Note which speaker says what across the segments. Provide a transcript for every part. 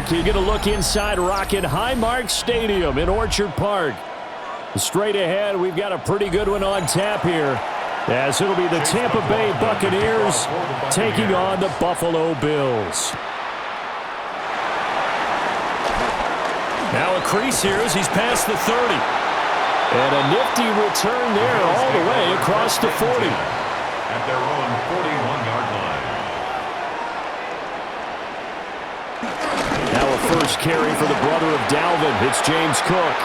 Speaker 1: Mark. You get a look inside Rocket Highmark Stadium in Orchard Park. Straight ahead, we've got a pretty good one on tap here, as it'll be the Tampa Bay Buccaneers taking on the Buffalo Bills. Now a crease here as he's past the 30. And a nifty return there all the way across the 40.
Speaker 2: At their own 41-yard line.
Speaker 1: Now a first carry for the brother of Dalvin. It's James Cook.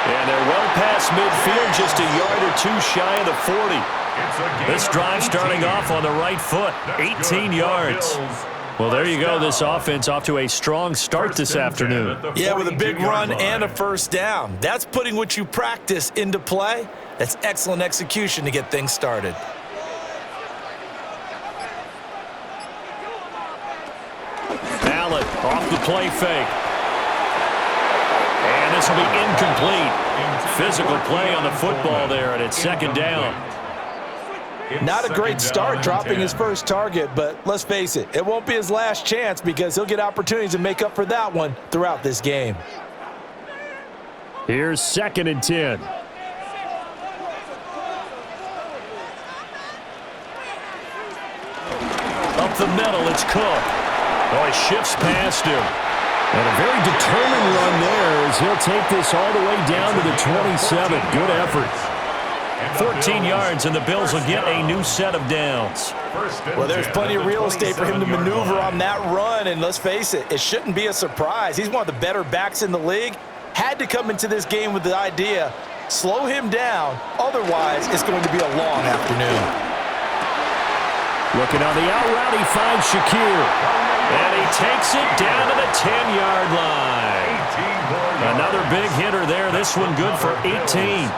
Speaker 1: And they're well past midfield, just a yard or two shy of the 40. This drive starting off on the right foot, 18 yards. Well, there you go. This offense off to a strong start this afternoon.
Speaker 3: Yeah, with a big run and a first down. That's putting what you practice into play. That's excellent execution to get things started.
Speaker 1: Allen off the play fake. And this will be incomplete. Physical play on the football there, and it's second down.
Speaker 3: Not a great start dropping his first target, but let's face it, it won't be his last chance because he'll get opportunities to make up for that one throughout this game.
Speaker 1: Here's 2nd and 10. Up the middle, it's Cook. Oh, he shifts past him. And a very determined run there as he'll take this all the way down to the 27. Good effort. 14 yards, and the Bills will get a new set of downs.
Speaker 3: Well, there's plenty of real estate for him to maneuver on that run, and let's face it, it shouldn't be a surprise. He's one of the better backs in the league. Had to come into this game with the idea, slow him down, otherwise it's going to be a long afternoon.
Speaker 1: Looking on the out route, he finds Shakir. And he takes it down to the 10-yard line. Another big hitter there. This one good for 18.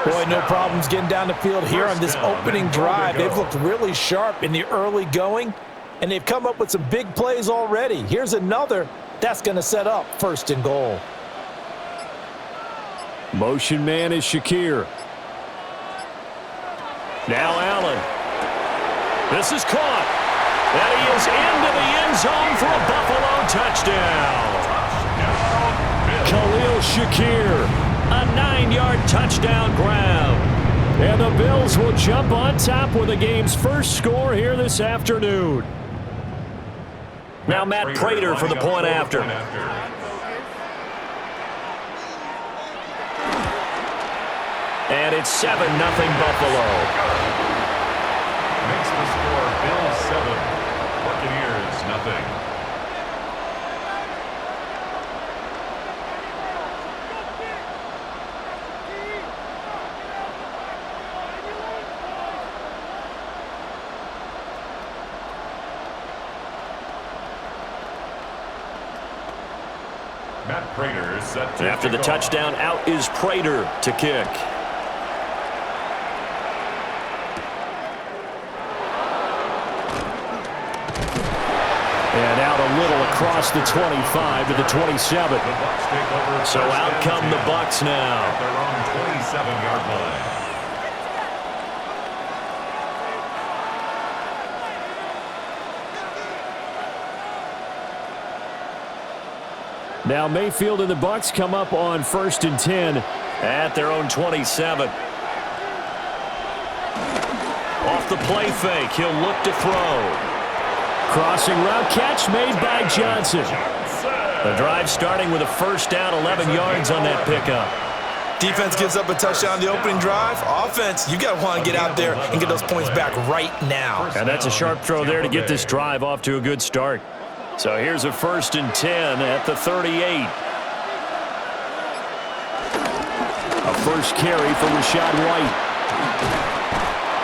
Speaker 3: Boy, no problems getting down the field here on this opening drive. They've looked really sharp in the early going, and they've come up with some big plays already. Here's another that's going to set up 1st and goal.
Speaker 1: Motion man is Shakir. Now Allen. This is caught. And he is into the end zone for a Buffalo touchdown. Khalil Shakir, a 9-yard touchdown grab. And the Bills will jump on top with the game's first score here this afternoon. Now Matt Prater for the point after. And it's 7-0 Buffalo.
Speaker 2: Makes the score Bills 7, Buccaneers 0. Matt Prater is set to
Speaker 1: After the touchdown, out is Prater to kick. And out a little across the 25 to the 27. So out come the Bucs now.
Speaker 2: At their own 27-yard line.
Speaker 1: Now Mayfield and the Bucs come up on 1st and 10 at their own 27. Off the play fake, he'll look to throw. Crossing route catch made by Johnson. The drive starting with a first down, 11 yards on that pickup.
Speaker 3: Defense gives up a touchdown the opening drive. Offense, you got to want to get out there and get those points back right now.
Speaker 1: And that's a sharp throw there to get this drive off to a good start. So here's a 1st and 10 at the 38. A first carry for Rachaad White.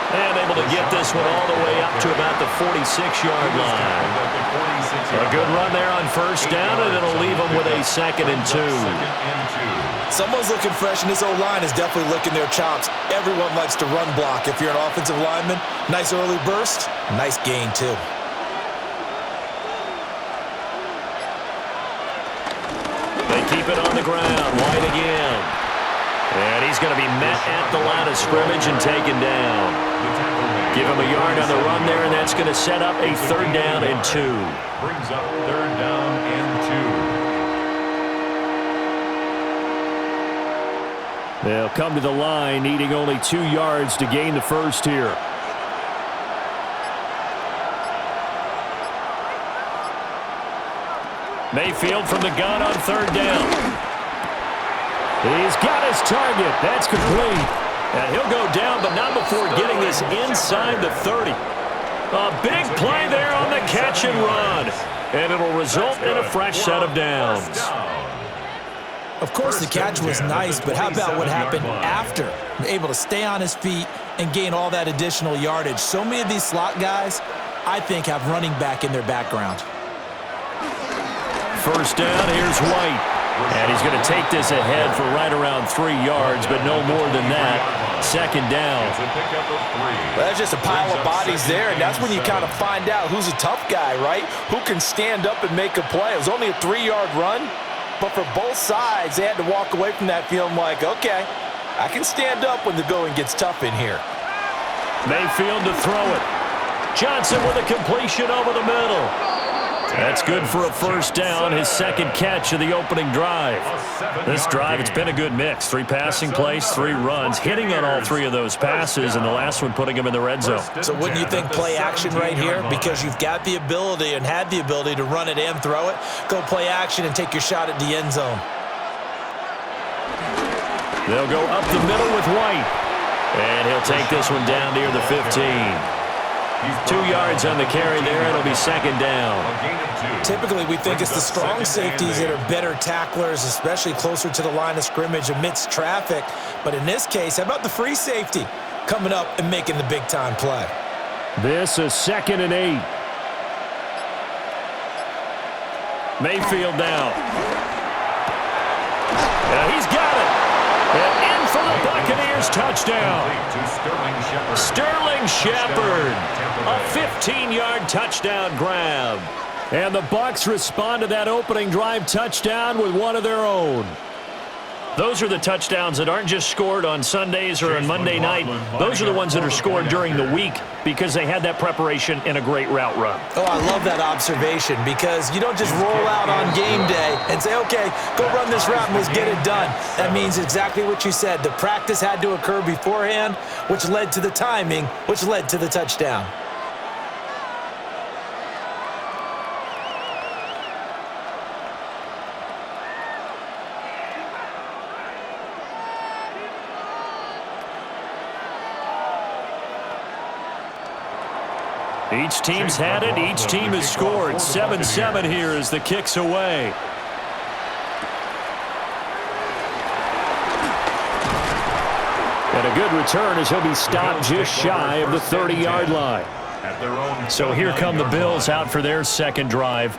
Speaker 1: And able to get this one all the way up to about the 46-yard line. A good run there on first down, and it'll leave them with a 2nd and 2.
Speaker 3: Someone's looking fresh, and this O-line is definitely licking their chops. Everyone likes to run block. If you're an offensive lineman, nice early burst, nice gain too.
Speaker 1: They keep it on the ground. White again. And he's going to be met at the line of scrimmage and taken down. Give him a yard on the run there, and that's going to set up a 3rd down and 2.
Speaker 2: Brings up 3rd down and
Speaker 1: They'll come to the line, needing only 2 yards to gain the first here. Mayfield from the gun on 3rd down. He's got his target. That's complete. And he'll go down, but not before getting this inside the 30. A big play there on the catch and run. And it'll result in a fresh set of downs.
Speaker 3: Of course, the catch was nice, but how about what happened after? Able to stay on his feet and gain all that additional yardage. So many of these slot guys, I think, have running back in their background.
Speaker 1: First down, here's White. And he's going to take this ahead for right around 3 yards, but no more than that. 2nd down.
Speaker 3: Well, that's just a pile of bodies there, and that's when you kind of find out who's a tough guy, right? Who can stand up and make a play. It was only a 3-yard run, but for both sides, they had to walk away from that feeling like, okay, I can stand up when the going gets tough in here.
Speaker 1: Mayfield to throw it. Johnson with a completion over the middle. That's good for a first down, his 2nd catch of the opening drive. This drive, it's been a good mix. 3 passing plays, 3 runs, hitting on all 3 of those passes, and the last one putting him in the red zone.
Speaker 3: So wouldn't you think play action right here? Because you've got the ability and had the ability to run it and throw it. Go play action and take your shot at the end zone.
Speaker 1: They'll go up the middle with White. And he'll take this one down near the 15. 2 yards on the carry there. It'll be 2nd down.
Speaker 3: Typically, we think it's the strong safeties that are better tacklers, especially closer to the line of scrimmage amidst traffic. But in this case, how about the free safety coming up and making the big-time play?
Speaker 1: This is 2nd and 8. Mayfield now. He's got it. And in for the Buccaneers touchdown. Sterling Shepard. A 15-yard touchdown grab. And the Bucs respond to that opening drive touchdown with one of their own. Those are the touchdowns that aren't just scored on Sundays or on Monday night. Those are the ones that are scored during the week because they had that preparation in a great route run.
Speaker 3: Oh, I love that observation because you don't just roll out on game day and say, okay, go run this route and let's get it done. That means exactly what you said. The practice had to occur beforehand, which led to the timing, which led to the touchdown.
Speaker 1: Each team's had it. Each team has scored. 7-7 here as the kick's away. And a good return as he'll be stopped just shy of the 30-yard line. So here come the Bills out for their 2nd drive.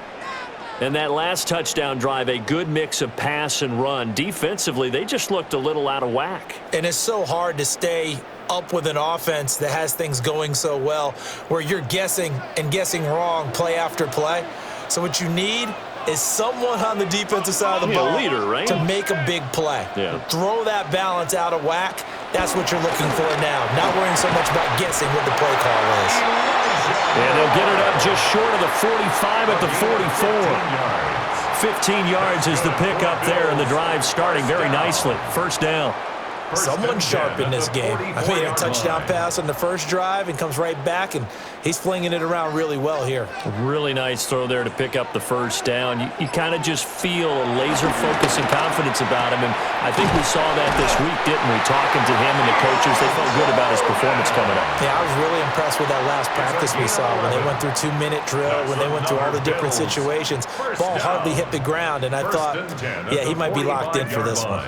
Speaker 1: And that last touchdown drive, a good mix of pass and run. Defensively, they just looked a little out of whack.
Speaker 3: And it's so hard to stay up with an offense that has things going so well where you're guessing and guessing wrong play after play. So what you need is someone on the defensive side of the ball
Speaker 1: leader, right?
Speaker 3: to make a big play.
Speaker 1: Yeah.
Speaker 3: Throw that balance out of whack. That's what you're looking for now. Not worrying so much about guessing what the play call is.
Speaker 1: And they'll get it up just short of the 45 at the 44. 15 yards is the pickup there, and the drive starting very nicely. First down.
Speaker 3: Someone sharp in this game. I mean, a touchdown pass on the first drive and comes right back, and he's flinging it around really well here.
Speaker 1: Really nice throw there to pick up the first down. You kind of just feel a laser focus and confidence about him, and I think we saw that this week, didn't we? Talking to him and the coaches, they felt good about his performance coming up.
Speaker 3: Yeah, I was really impressed with that last practice we saw when they went through 2-minute drill, when they went through all the different situations. Ball hardly hit the ground, and I thought, yeah, he might be locked in for this one.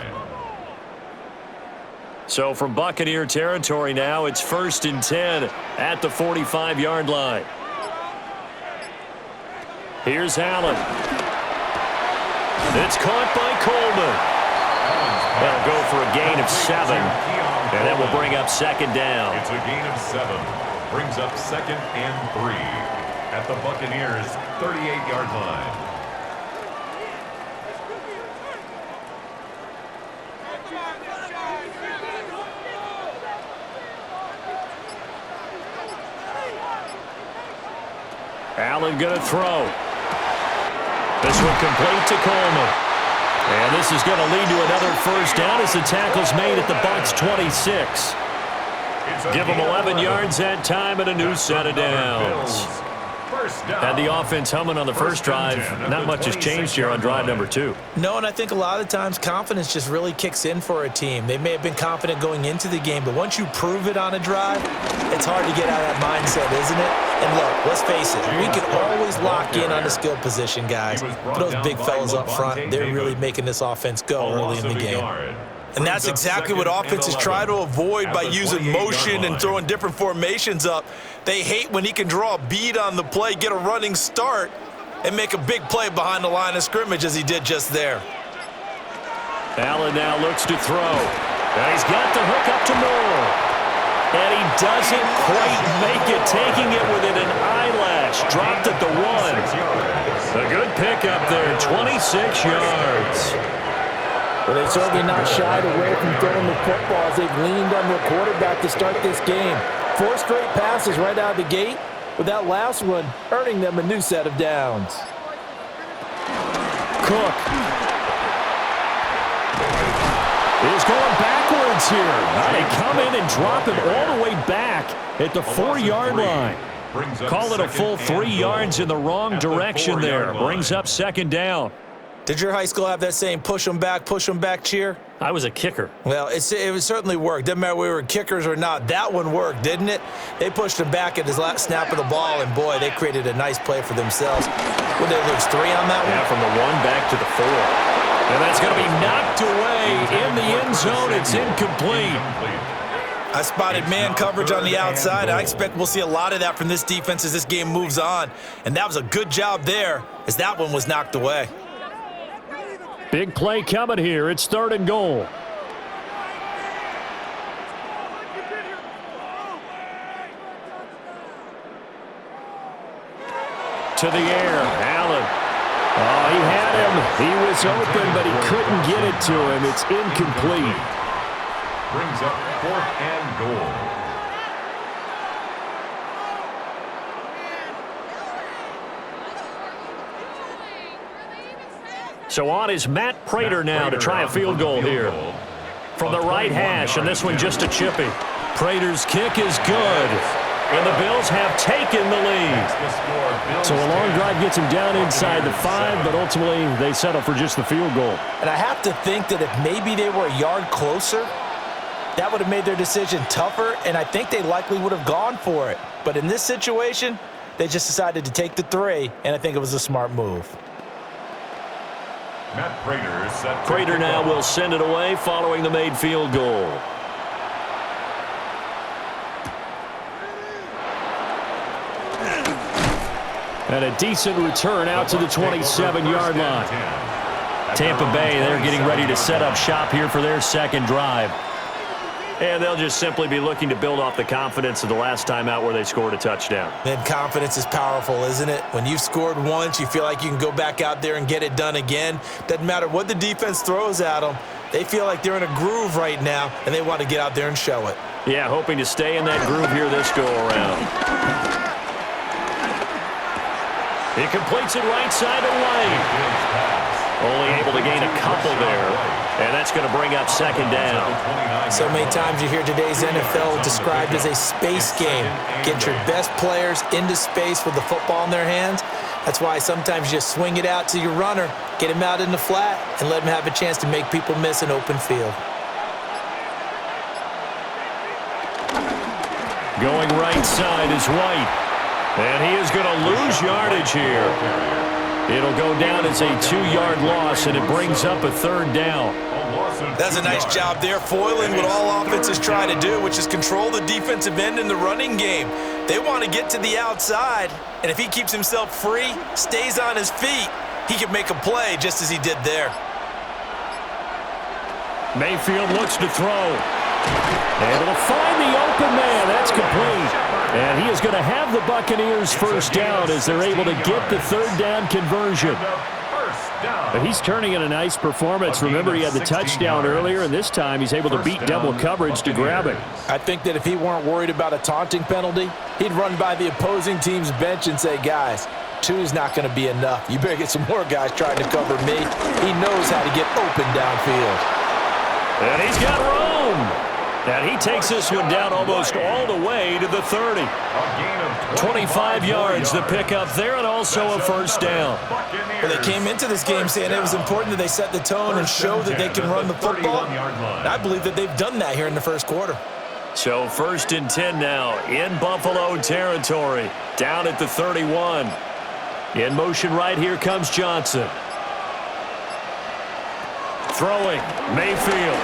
Speaker 1: So from Buccaneer territory now, it's 1st and 10 at the 45-yard line. Here's Allen. It's caught by Coleman. That'll go for a gain of 7, and that will bring up 2nd down.
Speaker 2: It's a gain of 7. Brings up 2nd and 3 at the Buccaneers' 38-yard line.
Speaker 1: Allen going to throw. This one complete to Coleman. And this is going to lead to another first down as the tackle's made at the Bucs 26. Give them 11 yards that time and a new set of downs. Had the offense humming on the first drive. Not much has changed here on drive number 2.
Speaker 3: No, and I think a lot of times confidence just really kicks in for a team. They may have been confident going into the game, but once you prove it on a drive, it's hard to get out of that mindset, isn't it? And look, let's face it, we can always lock in on the skill position, guys. But those big fellas up front, they're really making this offense go early in the game. And that's exactly what offenses try to avoid by using motion and throwing different formations up. They hate when he can draw a bead on the play, get a running start, and make a big play behind the line of scrimmage as he did just there.
Speaker 1: Allen now looks to throw. And he's got the hook up to Moore. And he doesn't quite make it, taking it within an eyelash. Dropped at the 1. A good pickup there, 26 yards.
Speaker 4: Well, they've certainly not shied away from throwing the football as they've leaned on their quarterback to start this game. 4 straight passes right out of the gate, with that last one earning them a new set of downs.
Speaker 1: Cook is going backwards here. They come in and drop him all the way back at the 4-yard line. Call it a full 3 yards in the wrong direction there. Brings up second down.
Speaker 3: Did your high school have that saying, push them back cheer?
Speaker 1: I was a kicker.
Speaker 3: Well, it certainly worked. Didn't matter if we were kickers or not. That one worked, didn't it? They pushed him back at his last snap of the ball, and boy, they created a nice play for themselves. Would they lose 3 on that one?
Speaker 1: Yeah, from the 1 back to the 4. And that's going to be knocked away in the end zone. It's incomplete.
Speaker 3: I spotted man coverage on the outside. I expect we'll see a lot of that from this defense as this game moves on. And that was a good job there as that one was knocked away.
Speaker 1: Big play coming here. It's 3rd and goal. To the air, Allen. Oh, he had him. He was open, but he couldn't get it to him. It's incomplete.
Speaker 2: Brings up 4th and goal.
Speaker 1: So on is Matt Prater now to try a field goal here. From the right hash, and this one just a chippy. Prater's kick is good. And the Bills have taken the lead. So a long drive gets him down inside the 5, but ultimately they settle for just the field goal.
Speaker 3: And I have to think that if maybe they were a yard closer, that would have made their decision tougher, and I think they likely would have gone for it. But in this situation, they just decided to take the 3, and I think it was a smart move.
Speaker 2: Matt Prater is set.
Speaker 1: Prater now will send it away following the made field goal. And a decent return out to the 27-yard line. Tampa Bay, they're getting ready to set up shop here for their second drive. And they'll just simply be looking to build off the confidence of the last time out where they scored a touchdown.
Speaker 3: And confidence is powerful, isn't it? When you've scored once, you feel like you can go back out there and get it done again. Doesn't matter what the defense throws at them. They feel like they're in a groove right now, and they want to get out there and show it.
Speaker 1: Yeah, hoping to stay in that groove here this go-around. He completes it right side to White. Only able to gain a couple there, and that's going to bring up second down.
Speaker 3: So many times you hear today's NFL described as a space game. Get your best players into space with the football in their hands. That's why sometimes you just swing it out to your runner, get him out in the flat, and let him have a chance to make people miss an open field.
Speaker 1: Going right side is White, and he is going to lose yardage here. It'll go down as a 2-yard loss, and it brings up a 3rd down.
Speaker 3: That's a nice job there, foiling what all offenses try to do, which is control the defensive end in the running game. They want to get to the outside, and if he keeps himself free, stays on his feet, he can make a play just as he did there.
Speaker 1: Mayfield looks to throw. Able to find the open man. That's complete. And he is going to have the Buccaneers first down as they're able to get the 3rd down conversion. But he's turning in a nice performance. Remember, he had the touchdown earlier, and this time he's able to beat double coverage to grab it.
Speaker 4: I think that if he weren't worried about a taunting penalty, he'd run by the opposing team's bench and say, guys, Two is not going to be enough. You better get some more guys trying to cover me. He knows how to get open downfield.
Speaker 1: And he's got room. And he takes this one down almost all the way to the 30. 25 yards the pickup there, and also a first down.
Speaker 3: Well, they came into this game saying it was important that they set the tone and show that they can run the football. And I believe that they've done that here in the first quarter.
Speaker 1: So 1st and 10 now in Buffalo territory, down at the 31. In motion right here comes Johnson. Throwing, Mayfield.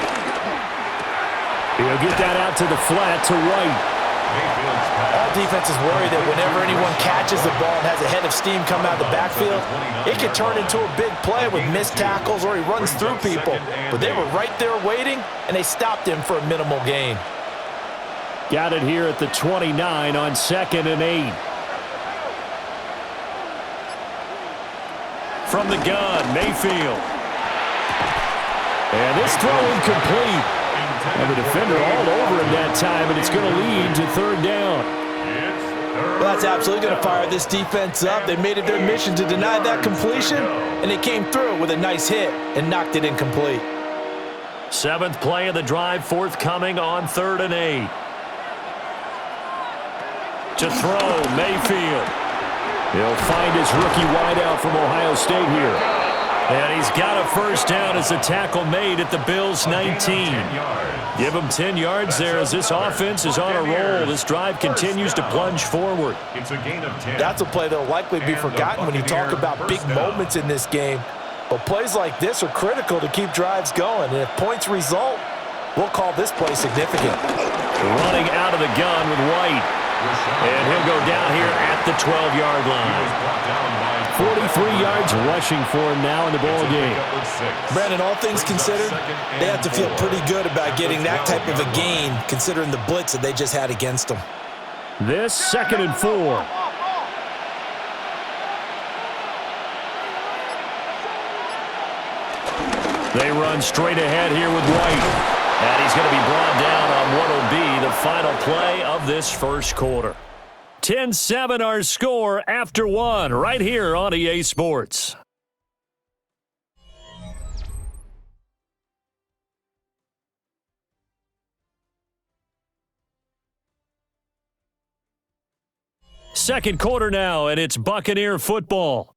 Speaker 1: He'll get that out to the flat to White.
Speaker 3: All defenses worry that whenever anyone catches the ball and has a head of steam come out of the backfield, it could turn into a big play with missed tackles or he runs through people. But they were right there waiting, and they stopped him for a minimal gain.
Speaker 1: Got it here at the 29 on 2nd and 8. From the gun, Mayfield. And this throw incomplete. And the defender all over him that time, and it's going to lead to 3rd down.
Speaker 3: Well, that's absolutely going to fire this defense up. They made it their mission to deny that completion, and they came through with a nice hit and knocked it incomplete.
Speaker 1: 7th play of the drive forthcoming on 3rd and 8. To throw, Mayfield. He'll find his rookie wideout from Ohio State here. And he's got a first down as the tackle made at the Bills' 19. Give him 10 yards there as this offense is on a roll. This drive continues to plunge forward.
Speaker 2: It's a gain of 10.
Speaker 3: That's a play that will likely be forgotten when you talk about big moments in this game. But plays like this are critical to keep drives going. And if points result, we'll call this play significant.
Speaker 1: Running out of the gun with White. And he'll go down here at the 12-yard line. 43 yards rushing for him now in the ball game.
Speaker 3: Brandon, all things considered, they have to feel pretty good about getting that type of a gain considering the blitz that they just had against them.
Speaker 1: This 2nd and 4. They run straight ahead here with White. And he's going to be brought down on what will be the final play of this first quarter. 10-7 our score after 1 right here on EA Sports. Second quarter now, and it's Buccaneer football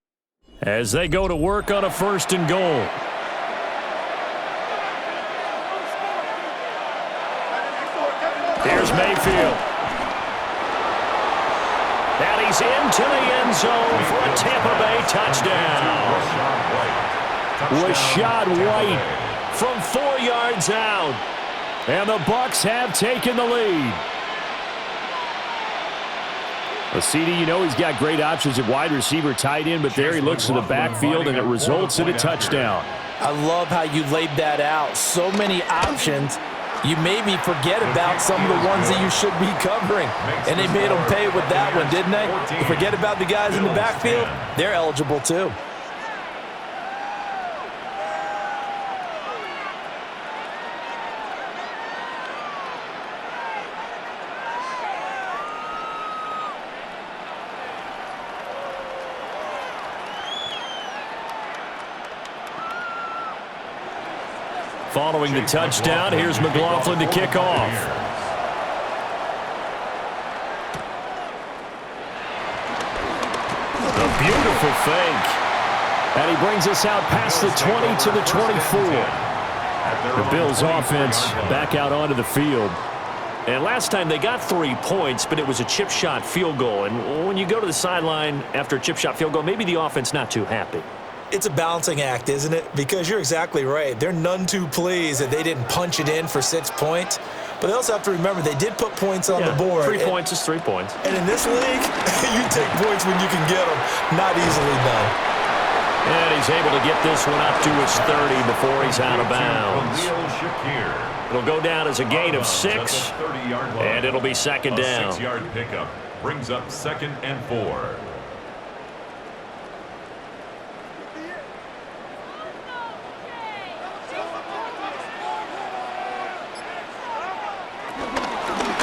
Speaker 1: as they go to work on a 1st and goal. Here's Mayfield. And he's into the end zone for a Tampa Bay touchdown. Rashad White from 4 yards out. And the Bucs have taken the lead. Well, CD, you know he's got great options at wide receiver, tight end, but there he looks to the backfield, and it results in a touchdown.
Speaker 3: I love how you laid that out. So many options. You maybe forget about some of the ones that you should be covering. And they made them pay with that one, didn't they? You forget about the guys in the backfield, they're eligible too.
Speaker 1: Following the touchdown, here's McLaughlin to kick off. A beautiful fake. And he brings us out past the 20 to the 24. The Bills offense back out onto the field. And last time they got 3 points, but it was a chip shot field goal. And when you go to the sideline after a chip shot field goal, maybe the offense not too happy.
Speaker 3: It's a balancing act, isn't it? Because you're exactly right. They're none too pleased that they didn't punch it in for 6 points. But they also have to remember they did put points on the board.
Speaker 1: 3 points is 3 points.
Speaker 3: And in this league, you take points when you can get them. Not easily done.
Speaker 1: And he's able to get this one up to his 30 before he's out of bounds. It'll go down as a gain of 6, and it'll be second down.
Speaker 2: 6-yard pickup brings up 2nd and 4.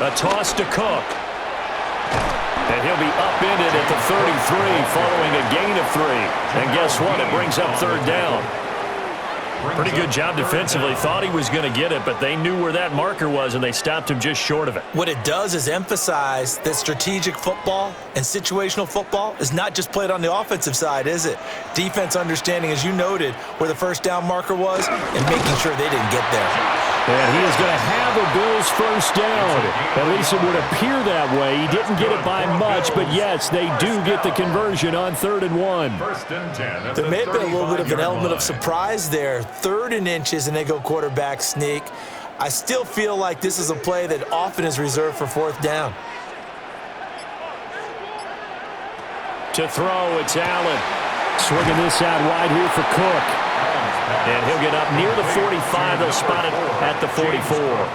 Speaker 1: A toss to Cook. And he'll be upended at the 33 following a gain of 3. And guess what? It brings up third down. Pretty good job defensively. Thought he was going to get it, but they knew where that marker was, and they stopped him just short of it.
Speaker 3: What it does is emphasize that strategic football and situational football is not just played on the offensive side, is it? Defense understanding, as you noted, where the first down marker was and making sure they didn't get there.
Speaker 1: And he is going to have a Bills first down. At least it would appear that way. He didn't get it by much, but yes, they do get the conversion on 3rd and 1.
Speaker 2: First and 10.
Speaker 3: There may have been a little bit of an element of surprise there. 3rd and inches, and they go quarterback sneak. I still feel like this is a play that often is reserved for 4th down.
Speaker 1: To throw, it's Allen. Swinging this out wide here for Cook. And he'll get up near the 45. They'll spot it at the 44.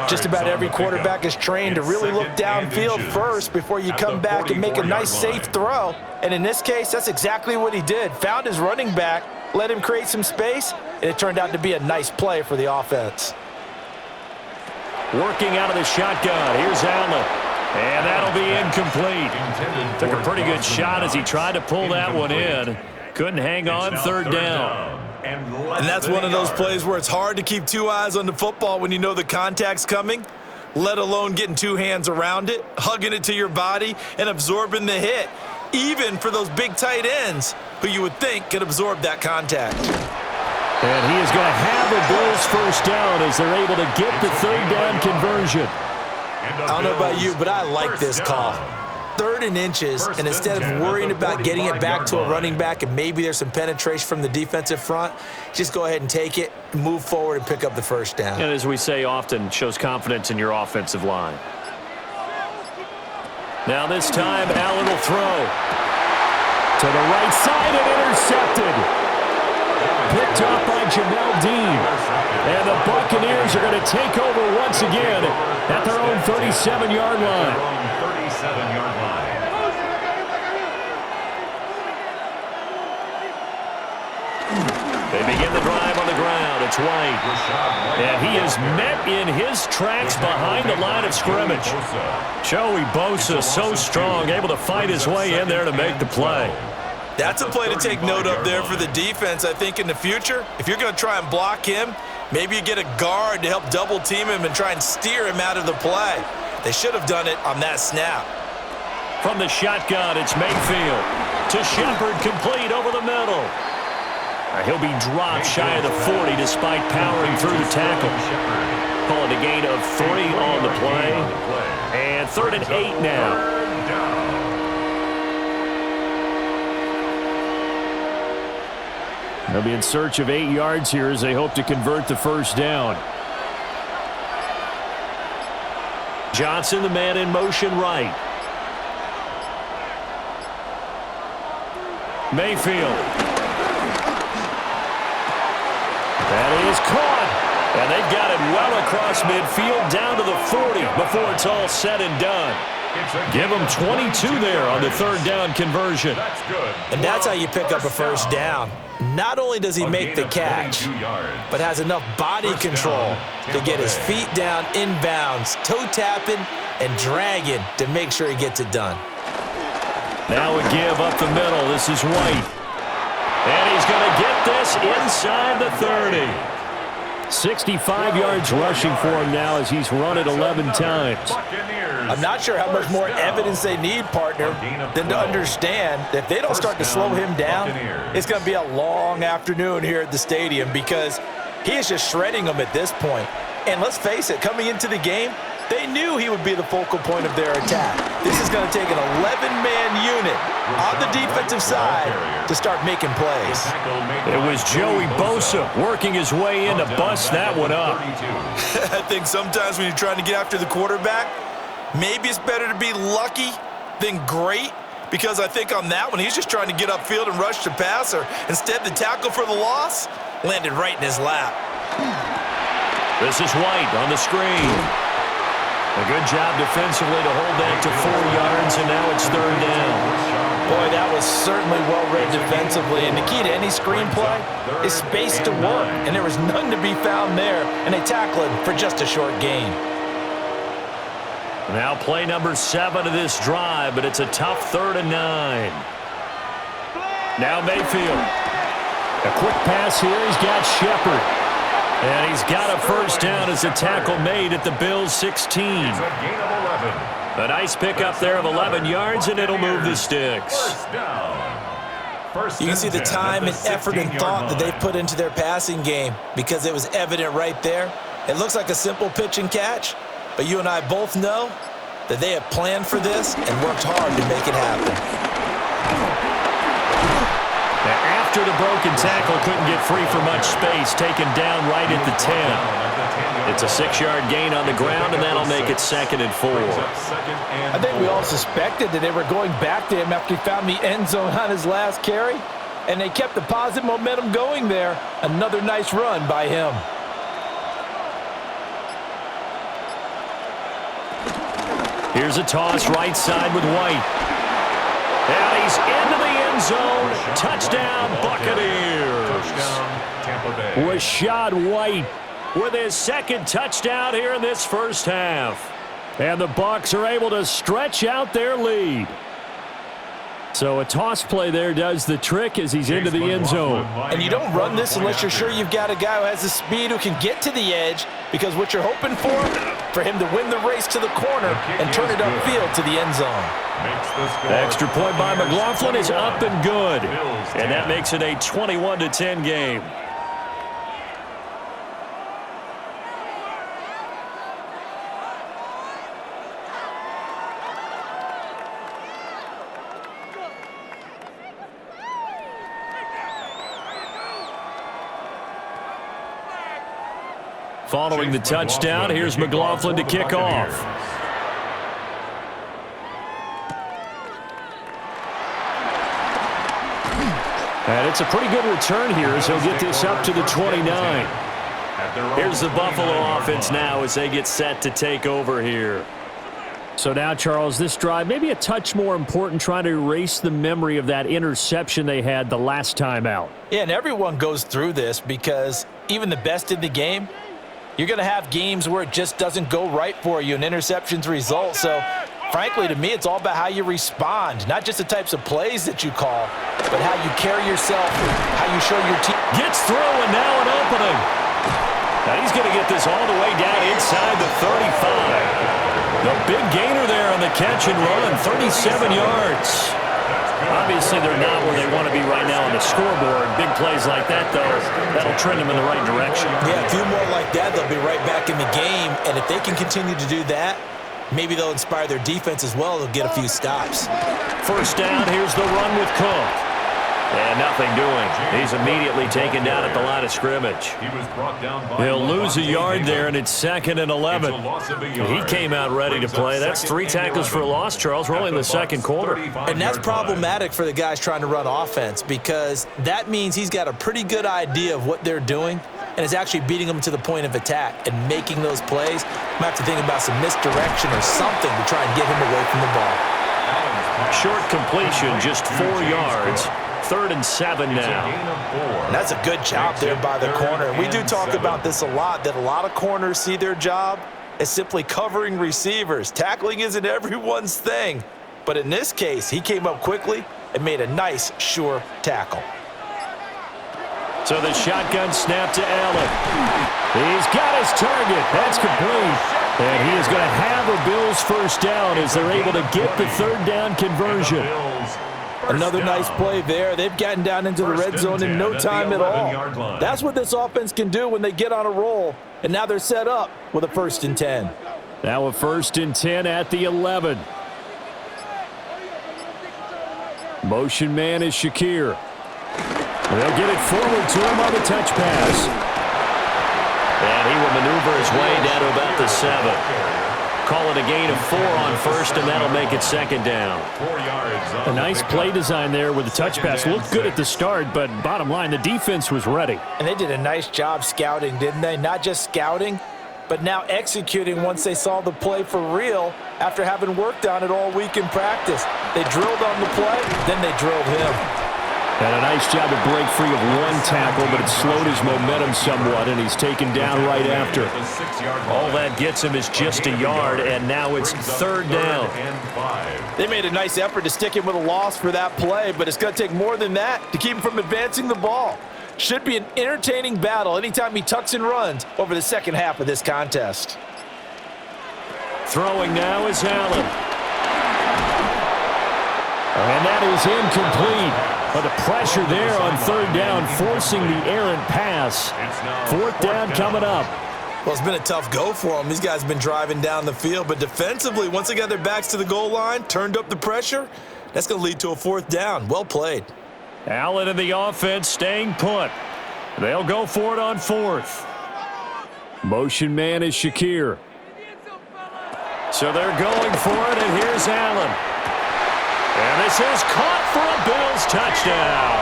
Speaker 3: Just about every quarterback is trained to really look downfield first before you come back and make a nice, safe throw. And in this case, that's exactly what he did. Found his running back, let him create some space, and it turned out to be a nice play for the offense.
Speaker 1: Working out of the shotgun. Here's Allen. And that'll be incomplete. Took a pretty good shot as he tried to pull that one in. Couldn't hang on, 3rd down.
Speaker 3: And that's one of those plays where it's hard to keep 2 eyes on the football when you know the contact's coming, let alone getting 2 hands around it, hugging it to your body, and absorbing the hit, even for those big tight ends who you would think could absorb that contact.
Speaker 1: And he is going to have a Bills first down as they're able to get the 3rd down conversion.
Speaker 3: I don't know about you, but I like this call. 3rd and inches, and instead of worrying about getting it back to a running back and maybe there's some penetration from the defensive front, just go ahead and take it, move forward, and pick up the first down.
Speaker 1: And as we say often, shows confidence in your offensive line. Now this time, Allen will throw. To the right side and intercepted. Picked up by Jamel Dean. And the Buccaneers are going to take over once again at their own 37-yard line. They begin the drive on the ground. It's White. And he is met in his tracks behind the line of scrimmage. Joey Bosa, so strong, able to fight his way in there to make the play.
Speaker 3: That's a play to take note of there for the defense, I think, in the future. If you're going to try and block him, maybe you get a guard to help double team him and try and steer him out of the play. They should have done it on that snap.
Speaker 1: From the shotgun, it's Mayfield. To Shepard, complete over the middle. He'll be dropped shy of the 40 despite powering through the tackle. Calling a gain of 3 on the play. And 3rd and 8 now. They'll be in search of 8 yards here as they hope to convert the first down. Johnson, the man in motion right. Mayfield. That is caught. And they've got it well across midfield down to the 40 before it's all said and done. Give them 22 there on the 3rd down conversion.
Speaker 3: And that's how you pick up a first down. Not only does he make the catch, but has enough body control to get his feet down inbounds, toe tapping and dragging to make sure he gets it done.
Speaker 1: Now a give up the middle. This is White. And he's going to get this inside the 30. 65 yards rushing for him now as he's run it 11 times.
Speaker 3: I'm not sure how much more evidence they need, partner, than to understand that if they don't start to slow him down, it's going to be a long afternoon here at the stadium because he is just shredding them at this point. And let's face it, coming into the game, they knew he would be the focal point of their attack. This is going to take an 11-man unit on the defensive side to start making plays.
Speaker 1: It was Joey Bosa working his way in to bust that one up.
Speaker 3: I think sometimes when you're trying to get after the quarterback, maybe it's better to be lucky than great, because I think on that one, he's just trying to get upfield and rush the passer. Instead, the tackle for the loss landed right in his lap.
Speaker 1: This is White on the screen. A good job defensively to hold that to 4 yards, and now it's 3rd down.
Speaker 3: Boy, that was certainly well-read defensively, and the key to any screenplay is space to work, and there was none to be found there, and they tackle him for just a short gain.
Speaker 1: Now play number 7 of this drive, but it's a tough 3rd and 9. Now Mayfield. A quick pass here. He's got Shepard. And he's got a first down as a tackle made at the Bills' 16.
Speaker 2: It's a gain of 11.
Speaker 1: A nice pickup there of 11 yards, and it'll move the sticks.
Speaker 2: First down.
Speaker 3: You can see the time and effort and thought that they've put into their passing game because it was evident right there. It looks like a simple pitch and catch, but you and I both know that they have planned for this and worked hard to make it happen.
Speaker 1: After the broken tackle, couldn't get free for much space, taken down right at the 10. It's a 6-yard gain on the ground, and that'll make it 2nd and 4.
Speaker 4: I think we all suspected that they were going back to him after he found the end zone on his last carry, and they kept the positive momentum going there. Another nice run by him.
Speaker 1: Here's a toss right side with White. And he's into the end zone. Touchdown, Buccaneers.
Speaker 2: Touchdown, Tampa Bay.
Speaker 1: Rashad White with his 2nd touchdown here in this first half. And the Bucs are able to stretch out their lead. So a toss play there does the trick as he's into the end zone.
Speaker 3: And you don't run this unless you're sure you've got a guy who has the speed who can get to the edge, because what you're hoping for him to win the race to the corner and turn it upfield to the end zone.
Speaker 1: Extra point by McLaughlin is up and good. And that makes it a 21-10 game. Following the touchdown, here's McLaughlin to kick off. And it's a pretty good return here as he'll get this up to the 29. Here's the Buffalo offense now as they get set to take over here. So now, Charles, this drive maybe a touch more important, trying to erase the memory of that interception they had the last time out.
Speaker 3: Yeah, and everyone goes through this because even the best in the game, you're going to have games where it just doesn't go right for you, and interceptions result. So, frankly, to me, it's all about how you respond, not just the types of plays that you call, but how you carry yourself, how you show your team.
Speaker 1: Gets through, and now an opening. Now he's going to get this all the way down inside the 35. The big gainer there on the catch and run, 37 yards. Obviously, they're not where they want to be right now on the scoreboard. Big plays like that, though, that'll trend them in the right direction.
Speaker 3: Yeah, a few more like that, they'll be right back in the game. And if they can continue to do that, maybe they'll inspire their defense as well. They'll get a few stops.
Speaker 1: First down, here's the run with Cook. And nothing doing. He's immediately taken down at the line of scrimmage. He'll lose a yard there, and it's 2nd and 11. He came out ready to play. That's 3 tackles for a loss, Charles. We're only in the second quarter.
Speaker 3: And that's problematic for the guys trying to run offense, because that means he's got a pretty good idea of what they're doing and is actually beating them to the point of attack and making those plays. Might have to think about some misdirection or something to try and get him away from the ball.
Speaker 1: Short completion, just 4 yards. 3rd and 7 now.
Speaker 3: And that's a good job there by the corner. We do talk about this a lot, that a lot of corners see their job as simply covering receivers. Tackling isn't everyone's thing. But in this case, he came up quickly and made a nice, sure tackle.
Speaker 1: So the shotgun snap to Allen. He's got his target. That's complete. And he is going to have a Bills first down as they're able to get the 3rd down conversion.
Speaker 3: Another nice play there. They've gotten down into the red zone in no time at all. That's what this offense can do when they get on a roll. And now they're set up with a 1st and 10.
Speaker 1: Now a 1st and 10 at the 11. Motion man is Shakir. They'll get it forward to him on the touch pass. And he will maneuver his way down to about the 7. Call it a gain of 4 on 1st, and that'll make it 2nd down. A nice play design there with the touch pass. Looked good at the start, but bottom line, the defense was ready.
Speaker 3: And they did a nice job scouting, didn't they? Not just scouting, but now executing once they saw the play for real after having worked on it all week in practice. They drilled on the play, then they drilled him.
Speaker 1: And a nice job to break free of one tackle, but it slowed his momentum somewhat, and he's taken down right after.
Speaker 2: All that gets him is just a yard, and now it's third down.
Speaker 3: They made a nice effort to stick him with a loss for that play, but it's going to take more than that to keep him from advancing the ball. Should be an entertaining battle anytime he tucks and runs over the second half of this contest.
Speaker 1: Throwing now is Allen. And that is incomplete. But the pressure there on third down, forcing the errant pass. Fourth down coming up.
Speaker 3: Well, it's been a tough go for them. These guys have been driving down the field, but defensively, once they got their backs to the goal line, turned up the pressure, that's going to lead to a fourth down. Well played.
Speaker 1: Allen in the offense staying put. They'll go for it on fourth. Motion man is Shakir. So they're going for it, and here's Allen. And this is caught for a Bills touchdown.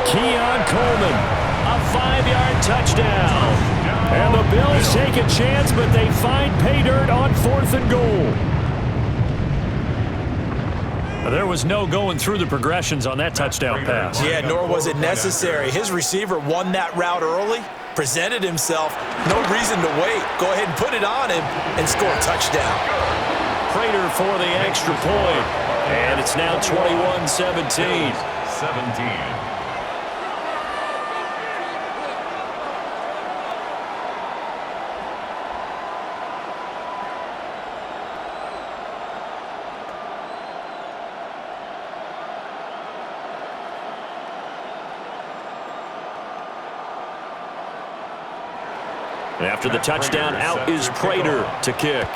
Speaker 1: Keon Coleman, a 5-yard touchdown. And the Bills take a chance, but they find pay dirt on fourth and goal. There was no going through the progressions on that touchdown pass.
Speaker 3: Yeah, nor was it necessary. His receiver won that route early, presented himself. No reason to wait. Go ahead and put it on him and score a touchdown.
Speaker 1: Prater for the extra point. And it's now 21-17. After the touchdown, out is Prater to kick.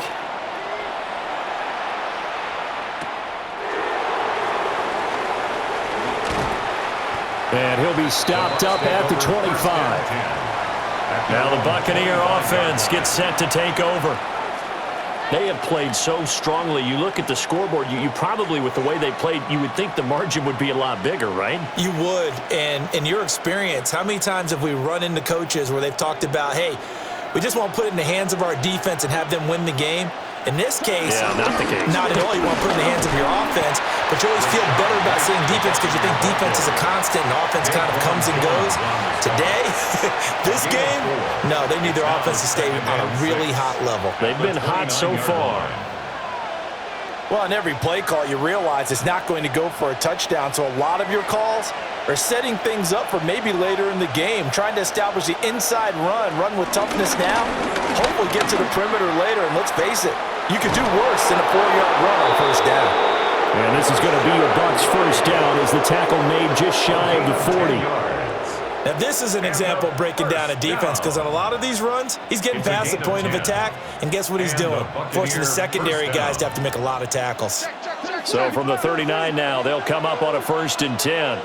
Speaker 1: And he'll be stopped up at the 25. Now the Buccaneer offense gets set to take over. They have played so strongly. You look at the scoreboard, you probably, with the way they played, you would think the margin would be a lot bigger, right?
Speaker 3: You would. And in your experience, how many times have we run into coaches where they've talked about, hey, we just want to put it in the hands of our defense and have them win the game? In this case,
Speaker 1: not the case.
Speaker 3: Not at all. You want to put it in the hands of your offense, but you always feel better about saying defense because you think defense is a constant and offense kind of comes and goes. Today, this game, no, they need their offense to stay on a really hot level.
Speaker 1: They've been hot so far.
Speaker 3: Well, on every play call, you realize it's not going to go for a touchdown, so a lot of your calls are setting things up for maybe later in the game, trying to establish the inside run with toughness now, hopefully get to the perimeter later, and let's face it, you could do worse than a 4-yard run on first down.
Speaker 1: And this is going to be a Bucs first down as the tackle made just shy of the 40.
Speaker 3: Now, this is an example of breaking down a defense because on a lot of these runs, he's getting past the point of attack, and guess what he's doing? Forcing the secondary guys to have to make a lot of tackles.
Speaker 1: So from the 39 now, they'll come up on a 1st and 10.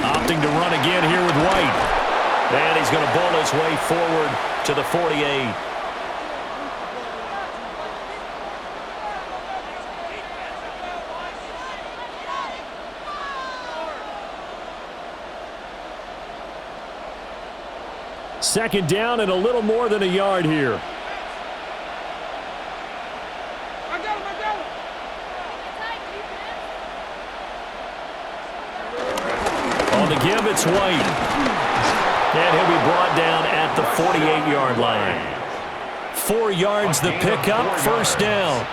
Speaker 1: Opting to run again here with White. And he's going to bowl his way forward to the 48. Second down and a little more than a yard here. On the give, it's White. And he'll be brought down at the 48-yard line. 4 yards the pickup, first down.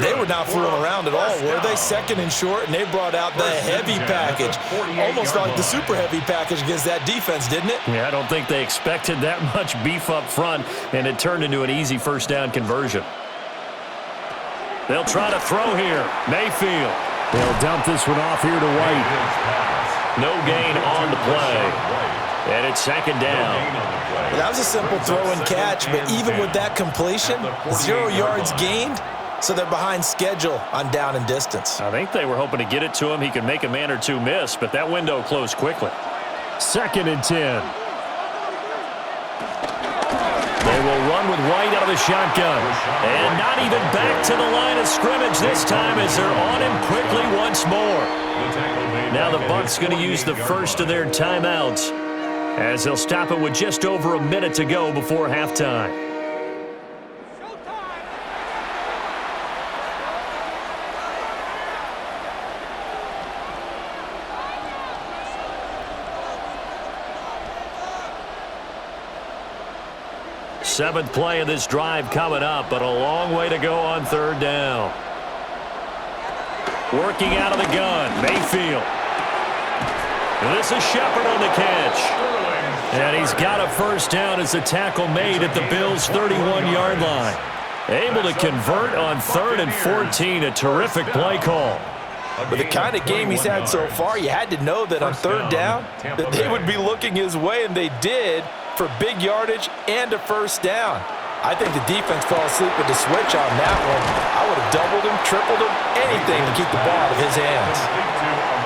Speaker 3: They were not fooling around at all, were they? Second and short, and they brought out the heavy package. Almost like the super heavy package against that defense, didn't it?
Speaker 1: Yeah, I don't think they expected that much beef up front, and it turned into an easy first down conversion. They'll try to throw here. Mayfield. They'll dump this one off here to White. No gain on the play. And it's second down.
Speaker 3: Well, that was a simple throw and catch, but even with that completion, 0 yards gained, so they're behind schedule on down and distance.
Speaker 1: I think they were hoping to get it to him. He could make a man or two miss, but that window closed quickly. 2nd and 10. They will run with White out of the shotgun. And not even back to the line of scrimmage this time as they're on him quickly once more. Now the Bucs going to use the first of their timeouts as they'll stop it with just over a minute to go before halftime. Seventh play of this drive coming up, but a long way to go on third down. Working out of the gun, Mayfield. This is Shepard on the catch. And he's got a first down as the tackle made at the Bills' 31-yard line. Able to convert on 3rd and 14, a terrific play call.
Speaker 3: With the kind of game he's had so far, you had to know that on third down that they would be looking his way, and they did, for big yardage and a first down. I think the defense fell asleep with the switch on that one. I would have doubled him, tripled him, anything to keep the ball out of his hands.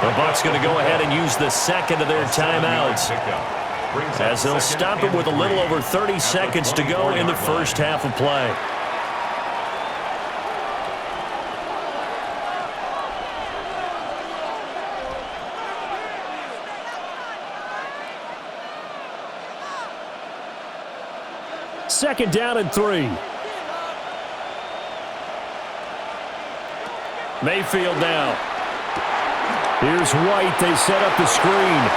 Speaker 1: The Bucs going to go ahead and use the second of their timeouts, as they'll stop him with a little over 30 seconds to go in the first half of play. Second down and 3. Mayfield now. Here's White. They set up the screen.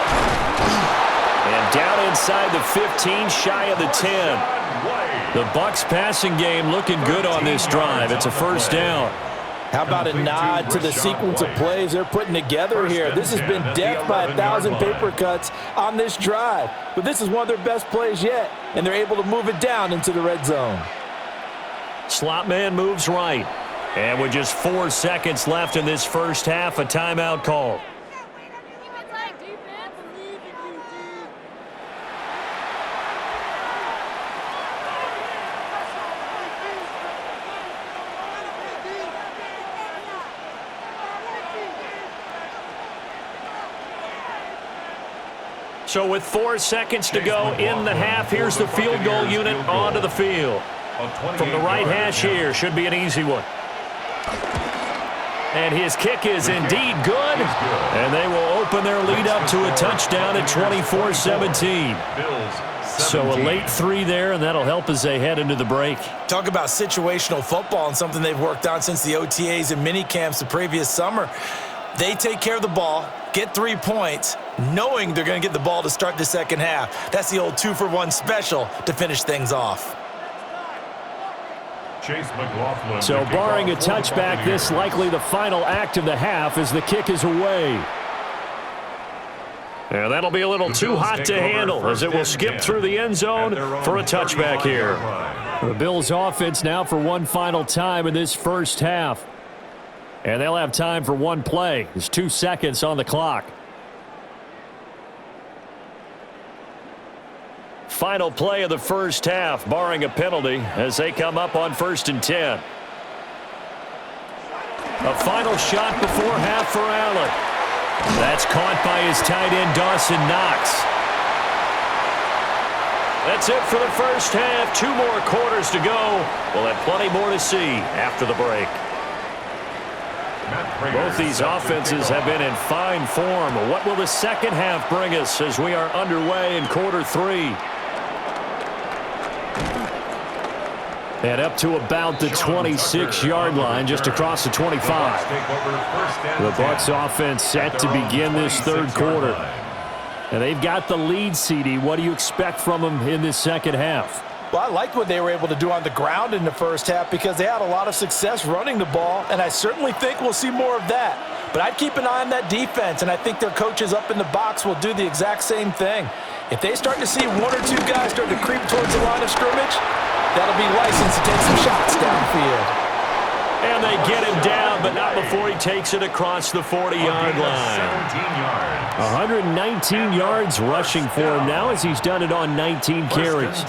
Speaker 1: And down inside the 15, shy of the 10. The Bucs passing game looking good on this drive. It's a first down.
Speaker 3: How about a nod to the sequence of plays they're putting together here? This has been death by 1,000 paper cuts on this drive. But this is one of their best plays yet, and they're able to move it down into the red zone.
Speaker 1: Slot man moves right. And with just 4 seconds left in this first half, a timeout call. So with 4 seconds to go in the half, here's the field goal unit onto the field. From the right hash here, should be an easy one. And his kick is indeed good. And they will open their lead up to a touchdown at 24-17. So a late 3 there, and that'll help as they head into the break.
Speaker 3: Talk about situational football and something they've worked on since the OTAs and mini camps the previous summer. They take care of the ball, get 3 points, knowing they're going to get the ball to start the second half. That's the old 2-for-1 special to finish things off.
Speaker 1: So barring a touchback, this likely the final act of the half as the kick is away. And that'll be a little too hot to handle as it will skip through the end zone for a touchback here. The Bills offense now for one final time in this first half. And they'll have time for one play. There's 2 seconds on the clock. Final play of the first half, barring a penalty, as they come up on 1st and 10. A final shot before half for Allen. That's caught by his tight end, Dawson Knox. That's it for the first half. 2 more quarters to go. We'll have plenty more to see after the break. Both these offenses have been in fine form. What will the second half bring us as we are underway in quarter 3? And up to about the 26-yard line, just across the 25. The Bucs offense set to begin this third quarter. And they've got the lead, CD. What do you expect from them in this second half?
Speaker 3: Well, I liked what they were able to do on the ground in the first half because they had a lot of success running the ball, and I certainly think we'll see more of that. But I'd keep an eye on that defense, and I think their coaches up in the box will do the exact same thing. If they start to see 1 or 2 guys start to creep towards the line of scrimmage, that'll be license to take some shots downfield.
Speaker 1: And they get him down, but not before he takes it across the 40-yard line. 119 yards rushing for him now as he's done it on 19 carries.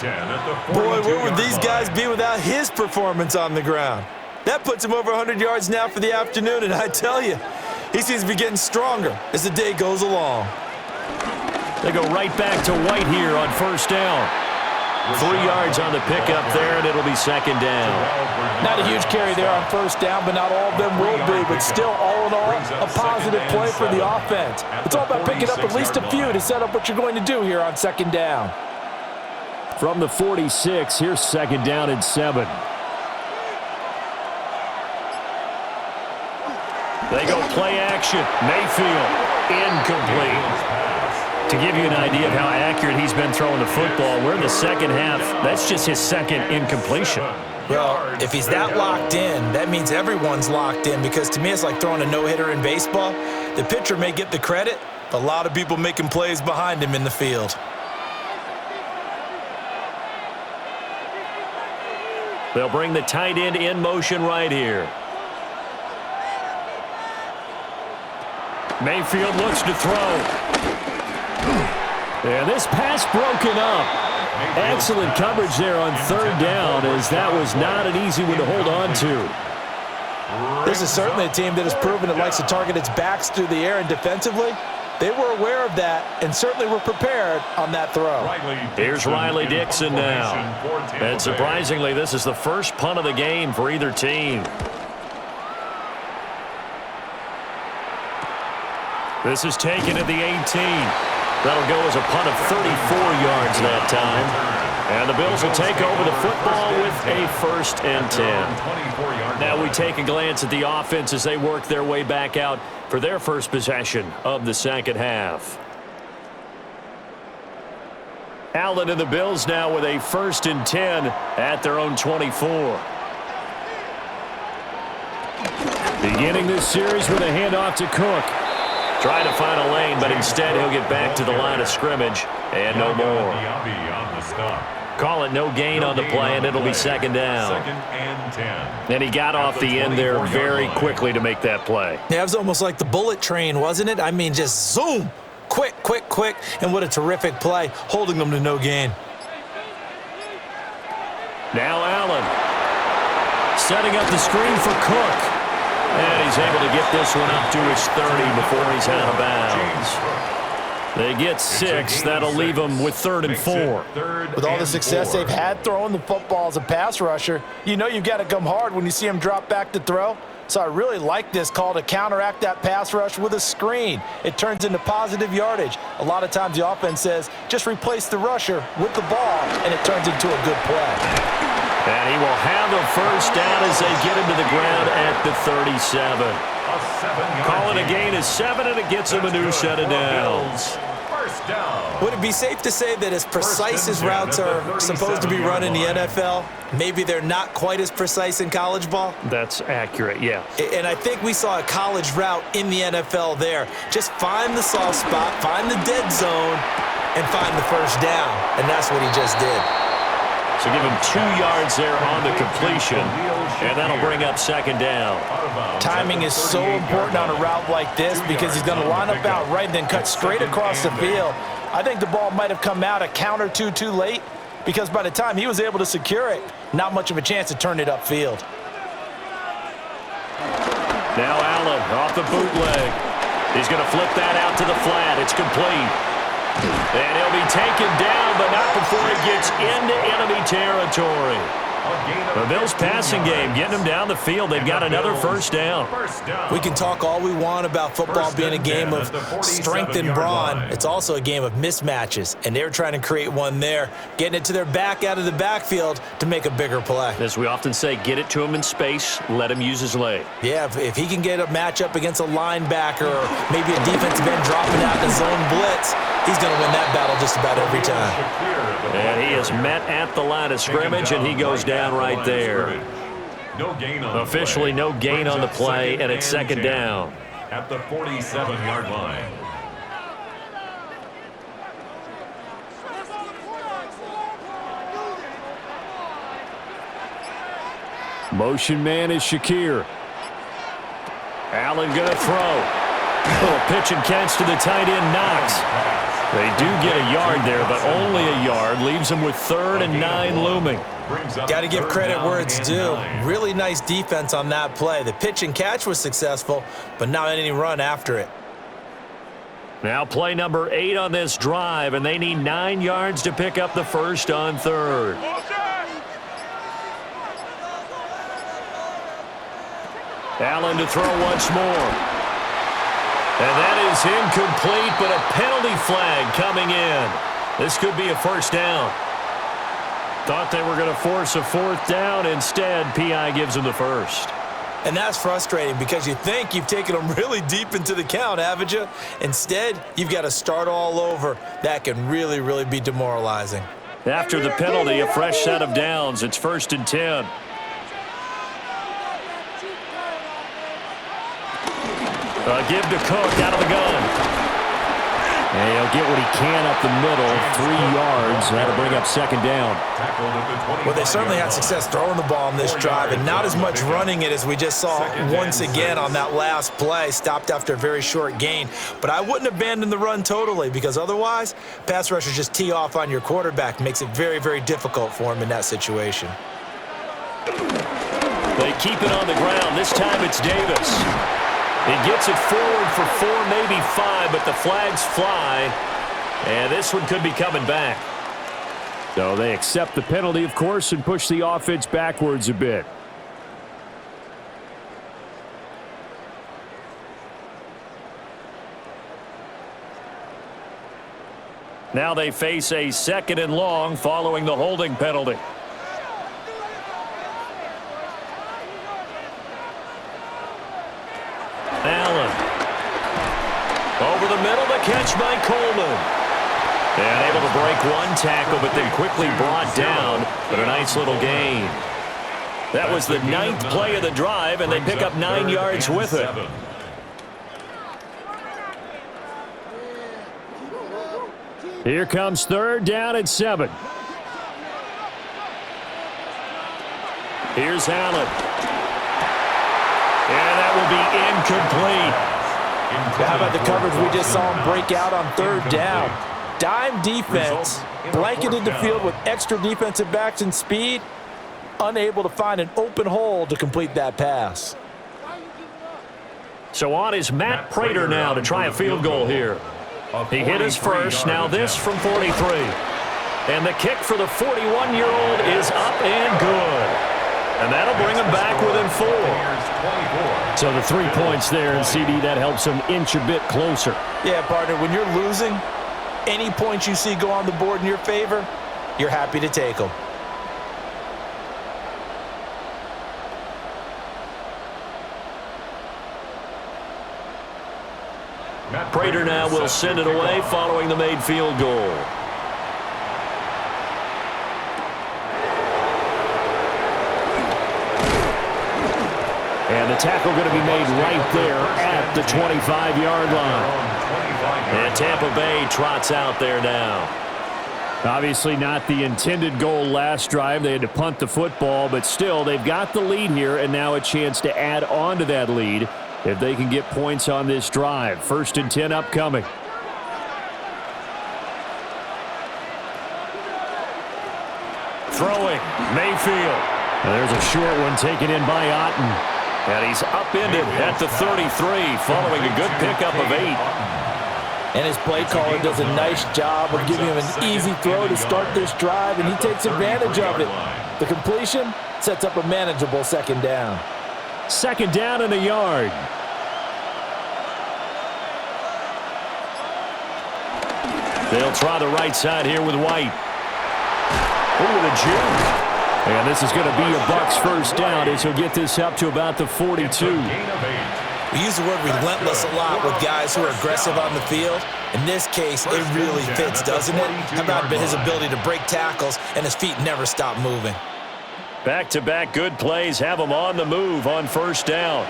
Speaker 3: Boy, where would these guys be without his performance on the ground? That puts him over 100 yards now for the afternoon, and I tell you, he seems to be getting stronger as the day goes along.
Speaker 1: They go right back to White here on first down. 3 yards on the pickup there, and it'll be second down.
Speaker 3: Not a huge carry there on first down, but not all of them will be. But still, all in all, a positive play for the offense. It's all about picking up at least a few to set up what you're going to do here on second down.
Speaker 1: From the 46, here's second down and 7. They go play action. Mayfield, incomplete. To give you an idea of how accurate he's been throwing the football, we're in the second half. That's just his second incompletion.
Speaker 3: Well, if he's that locked in, that means everyone's locked in, because to me it's like throwing a no-hitter in baseball. The pitcher may get the credit, but a lot of people making plays behind him in the field.
Speaker 1: They'll bring the tight end in motion right here. Mayfield looks to throw. And this pass broken up. Excellent coverage there on third down, as that was not an easy one to hold on to.
Speaker 3: This is certainly a team that has proven it likes to target its backs through the air, and defensively, they were aware of that and certainly were prepared on that throw.
Speaker 1: Here's Riley Dixon now. And surprisingly, this is the first punt of the game for either team. This is taken at the 18. That'll go as a punt of 34 yards that time. And the Bills will take over the football with a 1st and 10. Now we take a glance at the offense as they work their way back out for their first possession of the second half. Allen and the Bills now with a 1st and 10 at their own 24. Beginning this series with a handoff to Cook. Trying to find a lane, but instead he'll get back to the line of scrimmage, and no more. Call it no gain on the play, and it'll be 2nd down.
Speaker 2: 2nd and 10.
Speaker 1: And he got off the end there very quickly to make that play.
Speaker 3: Yeah, it was almost like the bullet train, wasn't it? I mean, just zoom. Quick, quick, quick. And what a terrific play, holding them to no gain.
Speaker 1: Now Allen. Setting up the screen for Cook. And he's able to get this one up to his 30 before he's out of bounds. They get 6. That'll leave them with 3rd and 4.
Speaker 3: With all the success they've had throwing the football as a pass rusher, you know you've got to come hard when you see him drop back to throw. So I really like this call to counteract that pass rush with a screen. It turns into positive yardage. A lot of times the offense says, just replace the rusher with the ball, and it turns into a good play.
Speaker 1: And he will have a 1st down as they get him to the ground at the 37. Call it a gain of 7, and it gets him a new set of downs.
Speaker 3: Would it be safe to say that as precise as routes are supposed to be run in the NFL, maybe they're not quite as precise in college ball?
Speaker 1: That's accurate, yeah.
Speaker 3: And I think we saw a college route in the NFL there. Just find the soft spot, find the dead zone, and find the 1st down. And that's what he just did.
Speaker 1: So give him 2 yards there on the completion, and that'll bring up 2nd down.
Speaker 3: Timing is so important on a route like this, because he's going to line up out right and then cut straight across the field. I think the ball might have come out a count or two too late, because by the time he was able to secure it, not much of a chance to turn it upfield.
Speaker 1: Now Allen off the bootleg. He's going to flip that out to the flat. It's complete. And he'll be taken down, but not before he gets into enemy territory. The Bills passing game, getting them down the field. They've got another 1st down.
Speaker 3: We can talk all we want about football being a game of strength and brawn. It's also a game of mismatches, and they're trying to create one there, getting it to their back out of the backfield to make a bigger play.
Speaker 1: As we often say, get it to him in space, let him use his leg.
Speaker 3: Yeah, if he can get a matchup against a linebacker or maybe a defensive end dropping out in a zone blitz, he's going to win that battle just about every time.
Speaker 1: And he is met at the line of scrimmage, and he goes down right there. Officially no gain on the play, and it's 2nd down.
Speaker 2: At the 47-yard line.
Speaker 1: Motion man is Shakir. Allen going to throw. Little pitch and catch to the tight end, Knox. They do get a yard there, but only a yard. Leaves them with 3rd and 9 looming.
Speaker 3: Got to give credit where it's due. Really nice defense on that play. The pitch and catch was successful, but not any run after it.
Speaker 1: Now play number 8 on this drive, and they need 9 yards to pick up the 1st on 3rd. Allen to throw once more. And that is incomplete, but a penalty flag coming in. This could be a 1st down. Thought they were going to force a 4th down. Instead, P.I. gives them the 1st.
Speaker 3: And that's frustrating because you think you've taken them really deep into the count, haven't you? Instead, you've got to start all over. That can really, really be demoralizing.
Speaker 1: After the penalty, a fresh set of downs. It's 1st and 10. Give to Cook out of the gun. And he'll get what he can up the middle, 3 yards. That'll bring up 2nd down.
Speaker 3: Well, they certainly had success throwing the ball on this drive, and not as much running it as we just saw once again on that last play. Stopped after a very short gain. But I wouldn't abandon the run totally, because otherwise, pass rushers just tee off on your quarterback. Makes it very, very difficult for him in that situation.
Speaker 1: They keep it on the ground. This time it's Davis. He gets it forward for 4, maybe 5, but the flags fly, and this one could be coming back. So they accept the penalty, of course, and push the offense backwards a bit. Now they face a 2nd and long following the holding penalty. Allen. Over the middle, the catch by Coleman. And able to break one tackle, but then quickly brought down. But a nice little gain. That was the 9th play of the drive, and they pick up 9 yards with it. Here comes 3rd down and 7. Here's Allen. And that will be incomplete.
Speaker 3: How about the coverage we just saw him break out on 3rd down? Dime defense, blanketed the field with extra defensive backs and speed, unable to find an open hole to complete that pass.
Speaker 1: So on is Matt Prater now to try a field goal here. He hit his first, now this from 43. And the kick for the 41-year-old is up and good. And that'll bring him back within 4. So the 3 points there, and CD, that helps him inch a bit closer.
Speaker 3: Yeah, partner, when you're losing, any points you see go on the board in your favor, you're happy to take them.
Speaker 1: Prater now will send it away following the made field goal. And the tackle going to be made right there at the 25-yard line. And Tampa Bay trots out there now. Obviously not the intended goal last drive. They had to punt the football, but still they've got the lead here, and now a chance to add on to that lead if they can get points on this drive. 1st and 10 upcoming. Throwing, Mayfield. And there's a short one taken in by Otten. And he's upended at the 33 following a good pickup of 8.
Speaker 3: And his play caller does a nice job of giving him an easy throw to start this drive, and he takes advantage of it. The completion sets up a manageable 2nd down.
Speaker 1: 2nd down and a yard. They'll try the right side here with White. Ooh, the juke. And this is going to be a Bucs 1st down as he'll get this up to about the 42.
Speaker 3: We use the word relentless a lot with guys who are aggressive on the field. In this case, it really fits, doesn't it? How about his ability to break tackles and his feet never stop moving?
Speaker 1: Back-to-back good plays have him on the move on 1st down.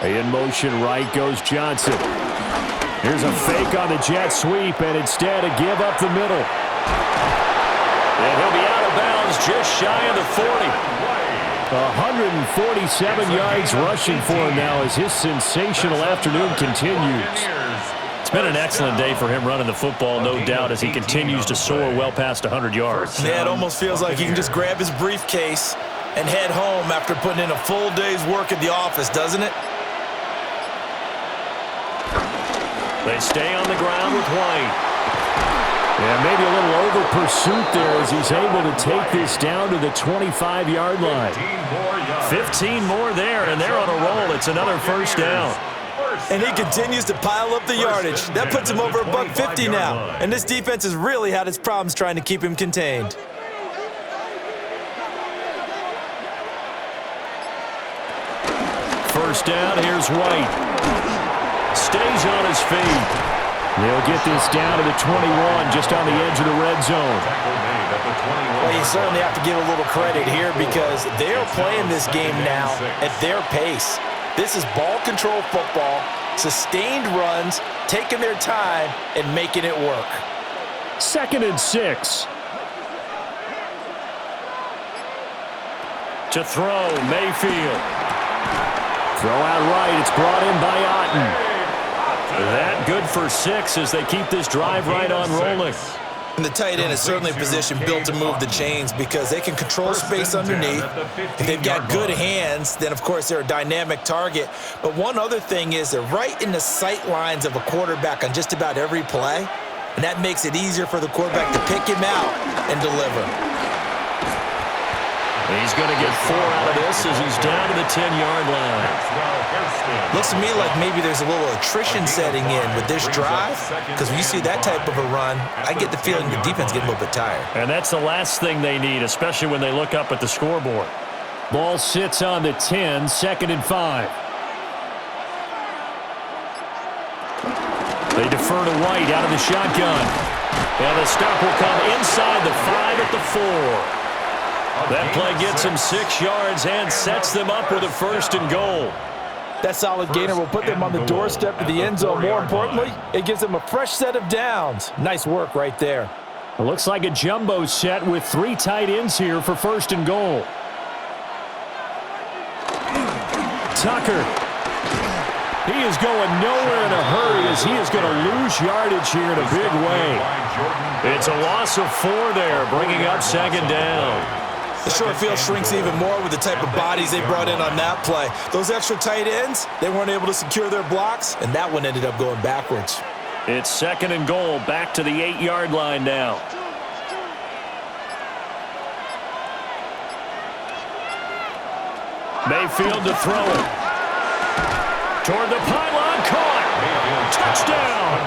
Speaker 1: In motion right goes Johnson. Here's a fake on the jet sweep, and instead a give up the middle. And he'll be out of bounds just shy of the 40. 147 yards rushing for him now as his sensational afternoon continues. It's been an excellent day for him running the football, no doubt, as he continues to soar well past 100 yards.
Speaker 3: Yeah, it almost feels like he can just grab his briefcase and head home after putting in a full day's work at the office, doesn't it?
Speaker 1: They stay on the ground with White. Yeah, maybe a little over pursuit there as he's able to take this down to the 25-yard line. 15 more there, and they're on a roll. It's another 1st down.
Speaker 3: And he continues to pile up the yardage. That puts him over $150 now. And this defense has really had its problems trying to keep him contained.
Speaker 1: first down. Here's White. Stays on his feet. They'll get this down to the 21, just on the edge of the red zone.
Speaker 3: Well, you certainly have to give a little credit here because they're playing this game now at their pace. This is ball control football, sustained runs, taking their time, and making it work.
Speaker 1: 2nd and 6. To throw, Mayfield. Throw out right. It's brought in by Otten. That good for 6 as they keep this drive right on rolling.
Speaker 3: And the tight end is certainly a position built to move the chains because they can control space underneath. If they've got good hands, then, of course, they're a dynamic target. But one other thing is they're right in the sight lines of a quarterback on just about every play, and that makes it easier for the quarterback to pick him out and deliver.
Speaker 1: He's going to get 4 out of this as he's down to the 10-yard line.
Speaker 3: Looks to me like maybe there's a little attrition setting in with this drive because when you see that type of a run, I get the feeling the defense getting a little bit tired.
Speaker 1: And that's the last thing they need, especially when they look up at the scoreboard. Ball sits on the 10, 2nd and 5. They defer to White out of the shotgun. And the stop will come inside the 5 at the 4. That play gets them 6 yards and sets them up with a 1st and goal.
Speaker 4: That solid gainer will put them on the doorstep of the end zone. More importantly, it gives them a fresh set of downs. Nice work right there.
Speaker 1: It looks like a jumbo set with 3 tight ends here for 1st and goal. Tucker. He is going nowhere in a hurry as he is going to lose yardage here in a big way. It's a loss of 4 there, bringing up 2nd down.
Speaker 3: The short field shrinks even more with the type of bodies they brought in on that play. Those extra tight ends, they weren't able to secure their blocks, and that one ended up going backwards.
Speaker 1: It's 2nd and goal, back to the 8-yard line now. Mayfield to throw it. Toward the pylon, caught. Touchdown.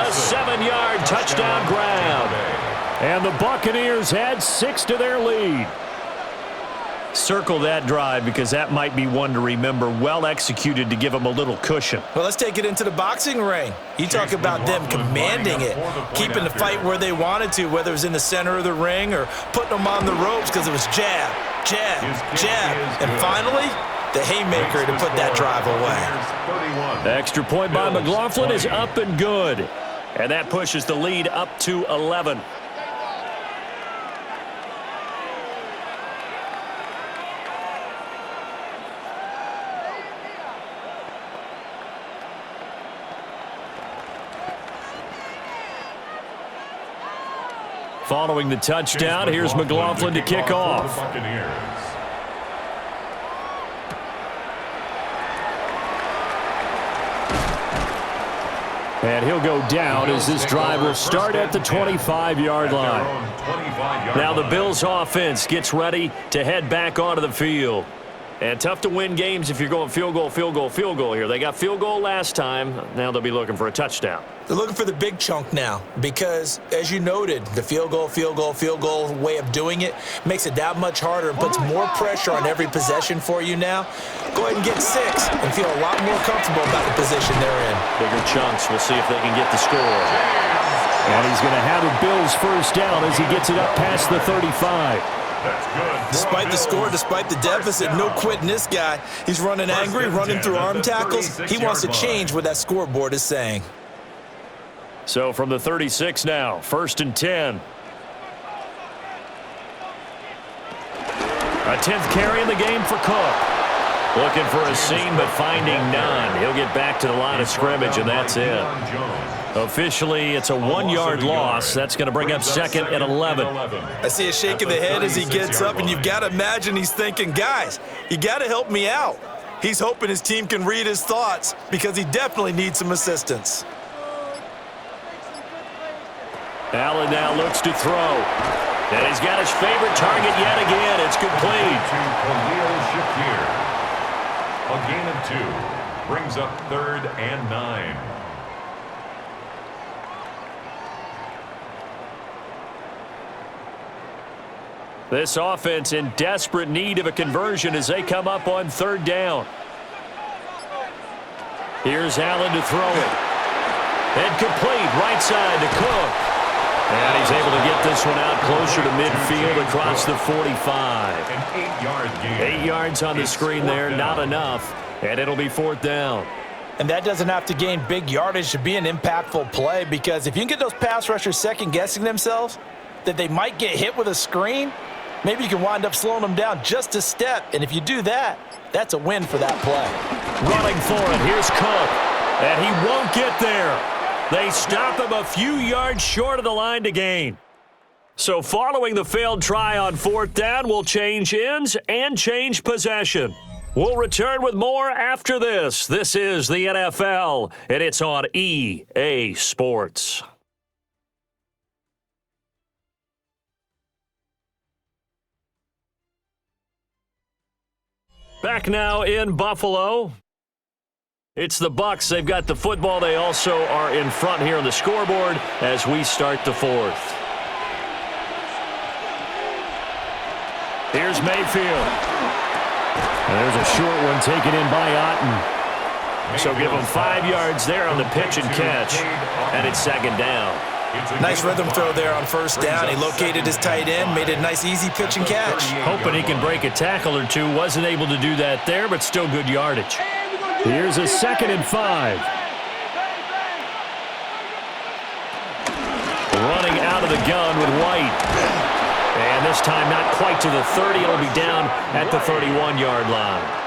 Speaker 1: A 7-yard touchdown grab. And the Buccaneers add 6 to their lead. Circle that drive because that might be one to remember. Well executed to give them a little cushion.
Speaker 3: Well, let's take it into the boxing ring. You talk about them commanding it, keeping the fight where they wanted to, whether it was in the center of the ring or putting them on the ropes because it was jab, jab, jab. And finally, the haymaker to put that drive away.
Speaker 1: The extra point by McLaughlin is up and good. And that pushes the lead up to 11. Following the touchdown, here's McLaughlin to kick off. And he'll go down as this drive will start at the 25-yard line. Now the Bills offense gets ready to head back onto the field. And tough to win games if you're going field goal, field goal, field goal here. They got field goal last time. Now they'll be looking for a touchdown.
Speaker 3: They're looking for the big chunk now because, as you noted, the field goal way of doing it makes it that much harder and puts more pressure on every possession for you now. Go ahead and get 6 and feel a lot more comfortable about the position they're in.
Speaker 1: Bigger chunks. We'll see if they can get the score. And he's going to have a Bills first down as he gets it up past the 35.
Speaker 3: Despite the score, despite the deficit, no quitting this guy. He's running angry, running through arm tackles. He wants to change what that scoreboard is saying.
Speaker 1: So from the 36 now, 1st and 10. A 10th carry in the game for Cook. Looking for a seam, but finding none. He'll get back to the line of scrimmage, and that's it. Officially, it's a 1-yard loss. That's going to bring up 2nd and 11.
Speaker 3: I see a shake of the head as he gets up, and you've got to imagine he's thinking, guys, you got to help me out. He's hoping his team can read his thoughts because he definitely needs some assistance.
Speaker 1: Allen now looks to throw. And he's got his favorite target yet again. It's complete.
Speaker 2: A gain of 2 brings up 3rd and 9.
Speaker 1: This offense in desperate need of a conversion as they come up on third down. Here's Allen to throw it. And complete right side to Cook. And he's able to get this one out closer to midfield across the 45.
Speaker 2: An 8-yard gain.
Speaker 1: 8 yards on the screen there, not enough. And it'll be fourth down.
Speaker 3: And that doesn't have to gain big yardage to be an impactful play, because if you can get those pass rushers second-guessing themselves that they might get hit with a screen, maybe you can wind up slowing them down just a step. And if you do that, that's a win for that play.
Speaker 1: Running for it, here's Cook. And he won't get there. They stop him a few yards short of the line to gain. So following the failed try on fourth down, we'll change ends and change possession. We'll return with more after this. This is the NFL, and it's on EA Sports. Back now in Buffalo. It's the Bucs. They've got the football. They also are in front here on the scoreboard as we start the fourth. Here's Mayfield. And there's a short one taken in by Otten. So give him 5 yards there on the pitch and catch. And it's second down.
Speaker 3: Nice rhythm throw there on first down. He located his tight end, made it a nice easy pitch and catch.
Speaker 1: Hoping he can break a tackle or two. Wasn't able to do that there, but still good yardage. Here's a 2nd and 5. Running out of the gun with White. And this time not quite to the 30. It'll be down at the 31-yard line.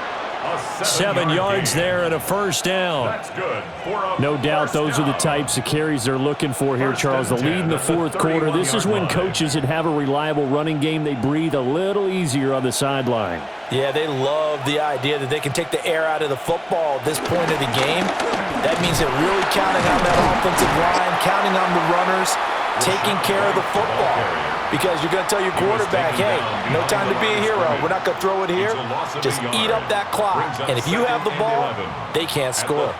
Speaker 1: 7 yards there and a first down.
Speaker 2: That's good.
Speaker 1: No doubt those are the types of carries they're looking for here, Charles. The lead in the fourth quarter. This is when coaches that have a reliable running game, they breathe a little easier on the sideline.
Speaker 3: Yeah, they love the idea that they can take the air out of the football at this point of the game. That means they're really counting on that offensive line, counting on the runners, taking care of the football. Because you're going to tell your quarterback, hey, no time to be a hero. We're not going to throw it here. Just eat up that clock. And if you have the ball, they can't score.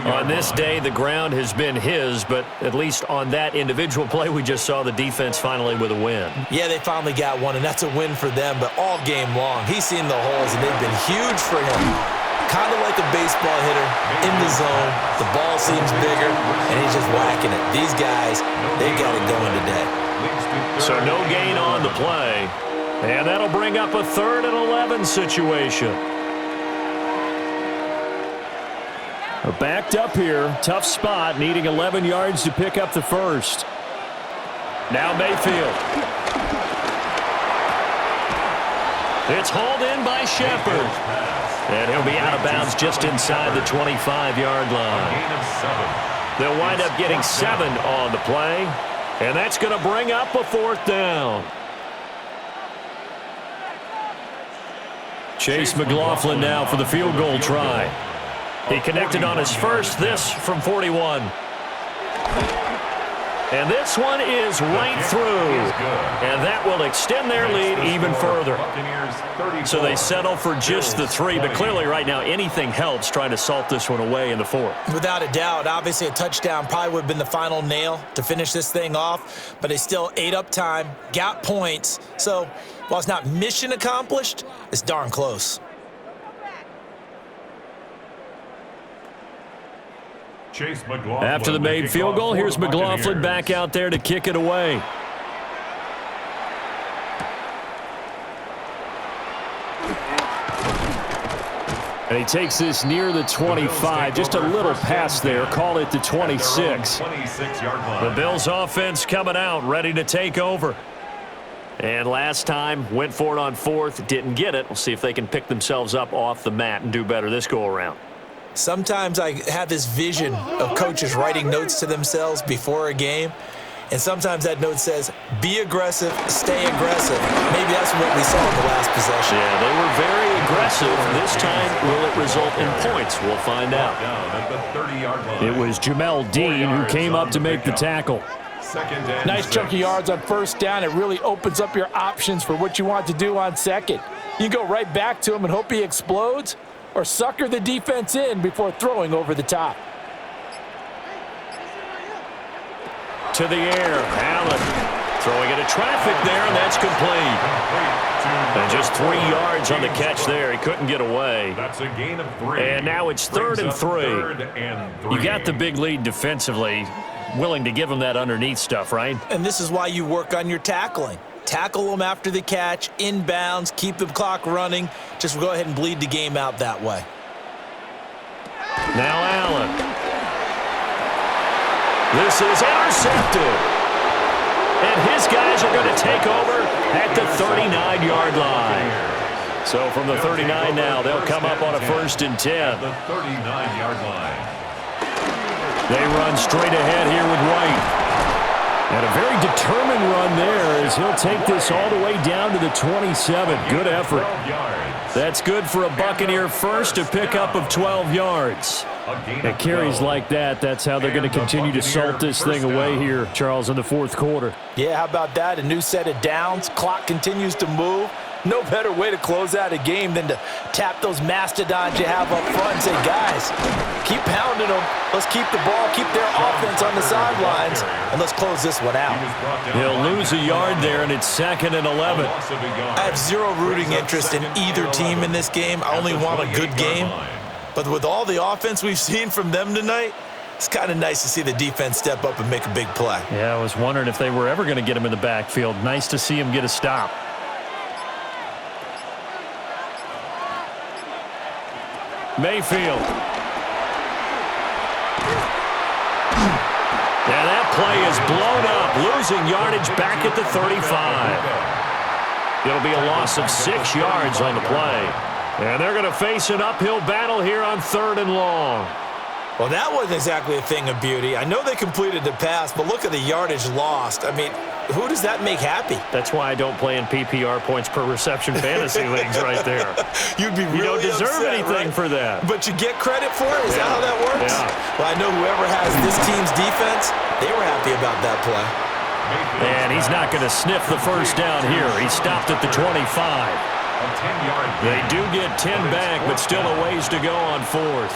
Speaker 1: On this day, the ground has been his, but at least on that individual play, we just saw the defense finally with a win.
Speaker 3: Yeah, they finally got one, and that's a win for them. But all game long, he's seen the holes, and they've been huge for him. Kind of like a baseball hitter in the zone. The ball seems bigger, and he's just whacking it. These guys, they got it going today.
Speaker 1: So no gain on the play. And that'll bring up a 3rd and 11 situation. We're backed up here. Tough spot, needing 11 yards to pick up the first. Now Mayfield. It's hauled in by Shepard. And he'll be out of bounds just inside the 25-yard line. They'll wind up getting 7 on the play. And that's going to bring up a fourth down. Chase McLaughlin now for the field goal try. He connected on his first, this from 41. And this one is right through. And that will extend their lead even further. So they settle for just the 3. But clearly right now anything helps trying to salt this one away in the 4th.
Speaker 3: Without a doubt, obviously a touchdown probably would have been the final nail to finish this thing off. But they still ate up time, got points. So while it's not mission accomplished, it's darn close.
Speaker 1: After the made field goal, here's McLaughlin back out there to kick it away. And he takes this near the 25. Just a little pass there. Call it the 26. The Bills offense coming out, ready to take over. And last time, went for it on 4th, didn't get it. We'll see if they can pick themselves up off the mat and do better this go-around.
Speaker 3: Sometimes I have this vision of coaches writing notes to themselves before a game, and sometimes that note says, be aggressive, stay aggressive. Maybe that's what we saw in the last possession.
Speaker 1: Yeah, they were very aggressive. This time, will it result in points? We'll find out. It was Jamel Dean who came up to make the tackle.
Speaker 4: Nice chunk of yards on first down. It really opens up your options for what you want to do on second. You go right back to him and hope he explodes, or sucker the defense in before throwing over the top.
Speaker 1: To the air, Allen Throwing into traffic there, and that's complete. And just 3 yards on the catch there. He couldn't get away.
Speaker 2: That's a gain of 3.
Speaker 1: And now it's 3rd and 3. You got the big lead defensively. Willing to give him that underneath stuff, right?
Speaker 3: And this is why you work on your tackling. Tackle them after the catch, inbounds, keep the clock running. Just go ahead and bleed the game out that way.
Speaker 1: Now Allen. This is intercepted. And his guys are going to take over at the 39-yard line. So from the 39 now, they'll come up on a 1st and 10.
Speaker 2: The 39-yard line.
Speaker 1: They run straight ahead here with White. And a very determined run there as he'll take this all the way down to the 27. Good effort. That's good for a Buccaneer first, a pickup of 12 yards. And carries like that, that's how they're going to continue to salt this thing away here, Charles, in the 4th quarter.
Speaker 3: Yeah, how about that? A new set of downs. Clock continues to move. No better way to close out a game than to tap those mastodons you have up front and say, guys, keep pounding them. Let's keep the ball, keep their offense on the sidelines, and let's close this one out.
Speaker 1: He'll lose a yard there, and it's 2nd and 11.
Speaker 3: I have zero rooting interest in either team in this game. I only want a good game. But with all the offense we've seen from them tonight, it's kind of nice to see the defense step up and make a big play.
Speaker 1: Yeah, I was wondering if they were ever going to get him in the backfield. Nice to see him get a stop. Mayfield. Yeah, that play is blown up, losing yardage back at the 35. It'll be a loss of 6 yards on the play. And they're going to face an uphill battle here on 3rd and long.
Speaker 3: Well, that wasn't exactly a thing of beauty. I know they completed the pass, but look at the yardage lost. I mean, who does that make happy?
Speaker 1: That's why I don't play in PPR points per reception fantasy leagues right there.
Speaker 3: You'd be really
Speaker 1: You don't deserve
Speaker 3: upset,
Speaker 1: anything
Speaker 3: right?
Speaker 1: for that.
Speaker 3: But you get credit for it? Is that how that works?
Speaker 1: Yeah.
Speaker 3: Well, I know whoever has this team's defense, they were happy about that play.
Speaker 1: And he's not going to sniff the first down here. He stopped at the 25. They do get 10 back, but still a ways to go on 4th.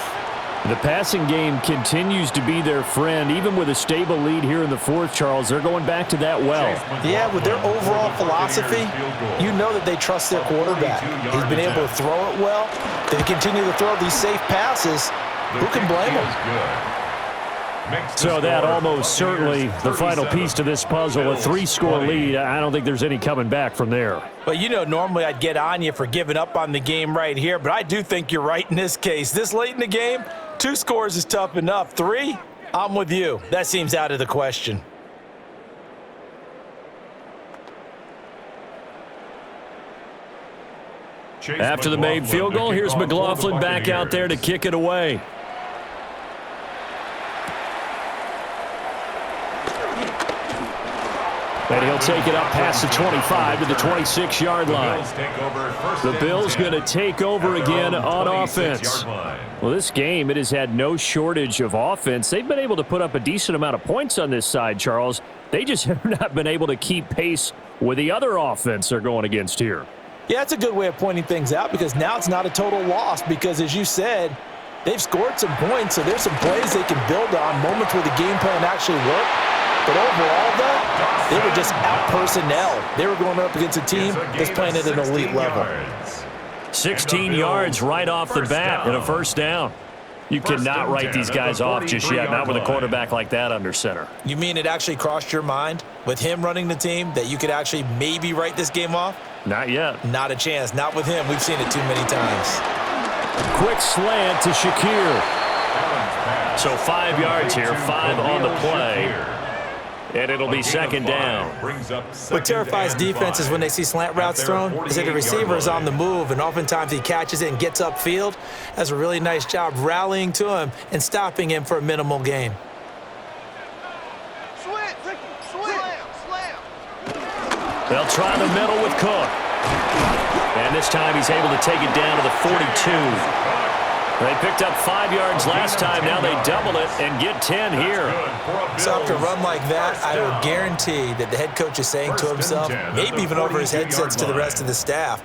Speaker 1: The passing game continues to be their friend. Even with a stable lead here in the 4th, Charles, they're going back to that well.
Speaker 3: Yeah, with their overall philosophy, you know that they trust their quarterback. He's been able to throw it well. They continue to throw these safe passes. Who can blame them?
Speaker 1: So that almost certainly the final piece to this puzzle, a 3-score lead. I don't think there's any coming back from there.
Speaker 3: Well, you know, normally I'd get on you for giving up on the game right here, but I do think you're right in this case. This late in the game, 2 scores is tough enough. 3, I'm with you. That seems out of the question.
Speaker 1: After the made field goal, here's McLaughlin back out there to kick it away. And he'll take it up past the 25 to the 26-yard line. The Bills going to take over again on offense. Well, this game, it has had no shortage of offense. They've been able to put up a decent amount of points on this side, Charles. They just have not been able to keep pace with the other offense they're going against here.
Speaker 3: Yeah, that's a good way of pointing things out because now it's not a total loss because, as you said, they've scored some points, so there's some plays they can build on, moments where the game plan actually worked. But overall, though, they were just out-personnel. They were going up against a team that's playing at an elite level.
Speaker 1: 16 yards right off the bat and a 1st down. You cannot write these guys off just yet, not with a quarterback like that under center.
Speaker 3: You mean it actually crossed your mind with him running the team that you could actually maybe write this game off?
Speaker 1: Not yet.
Speaker 3: Not a chance. Not with him. We've seen it too many times.
Speaker 1: Quick slant to Shakir. So 5 yards here, 5 on the play. And it'll be 2nd down.
Speaker 3: What terrifies defenses when they see slant routes thrown is that the receiver is on the move, and oftentimes he catches it and gets upfield. Does a really nice job rallying to him and stopping him for a minimal gain.
Speaker 1: They'll try the middle with Cook. And this time he's able to take it down to the 42. They picked up 5 yards last time. Now they double it and get 10 here.
Speaker 3: So after a run like that, I would guarantee that the head coach is saying to himself, maybe even over his headsets to the rest of the staff,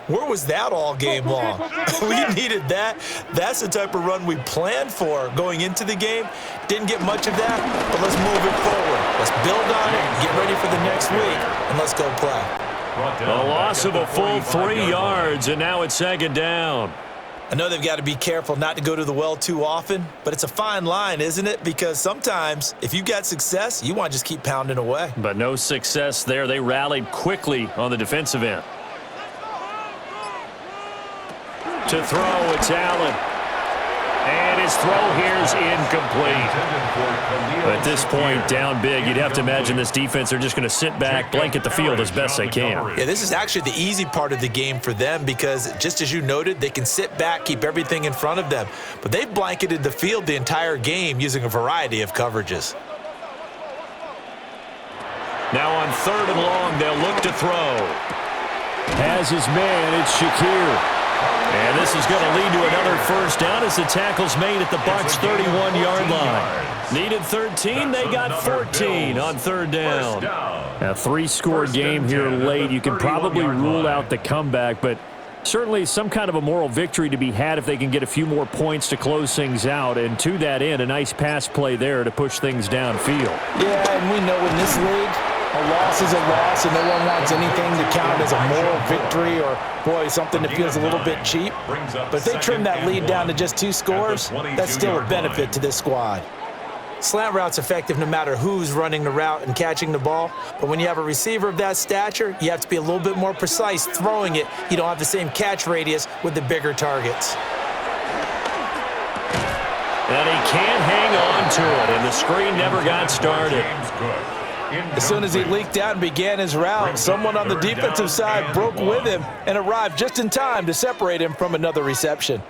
Speaker 3: Where was that all game long? We needed that. That's the type of run we planned for going into the game. Didn't get much of that, but let's move it forward. Let's build on it, get ready for the next week, and let's go play.
Speaker 1: A loss of a full 3 yards, and now it's second down.
Speaker 3: I know they've got to be careful not to go to the well too often, but it's a fine line, isn't it? Because sometimes if you've got success, you want to just keep pounding away.
Speaker 1: But no success there. They rallied quickly on the defensive end. To throw, it's Allen. And his throw here is incomplete. At this point, down big, you'd have to imagine this defense are just going to sit back, blanket the field as best they can.
Speaker 3: Yeah, this is actually the easy part of the game for them because, just as you noted, they can sit back, keep everything in front of them. But they've blanketed the field the entire game using a variety of coverages.
Speaker 1: Now on 3rd and long, they'll look to throw. Has his man, it's Shakir. And this is going to lead to another first down as the tackle's made at the Bucs' 31-yard line. Needed 13, they got 14 on 3rd down. A 3-score game here late. You can probably rule out the comeback, but certainly some kind of a moral victory to be had if they can get a few more points to close things out. And to that end, a nice pass play there to push things downfield.
Speaker 3: Yeah, and we know in this league, a loss is a loss, and no one wants anything to count as a moral victory or, boy, something that feels a little bit cheap. But if they trim that lead down to just 2 scores, that's still a benefit to this squad. Slant route's effective no matter who's running the route and catching the ball. But when you have a receiver of that stature, you have to be a little bit more precise throwing it. You don't have the same catch radius with the bigger targets.
Speaker 1: And he can't hang on to it, and the screen never got started.
Speaker 3: As soon as he leaked out and began his route, someone on the defensive side broke with him and arrived just in time to separate him from another reception.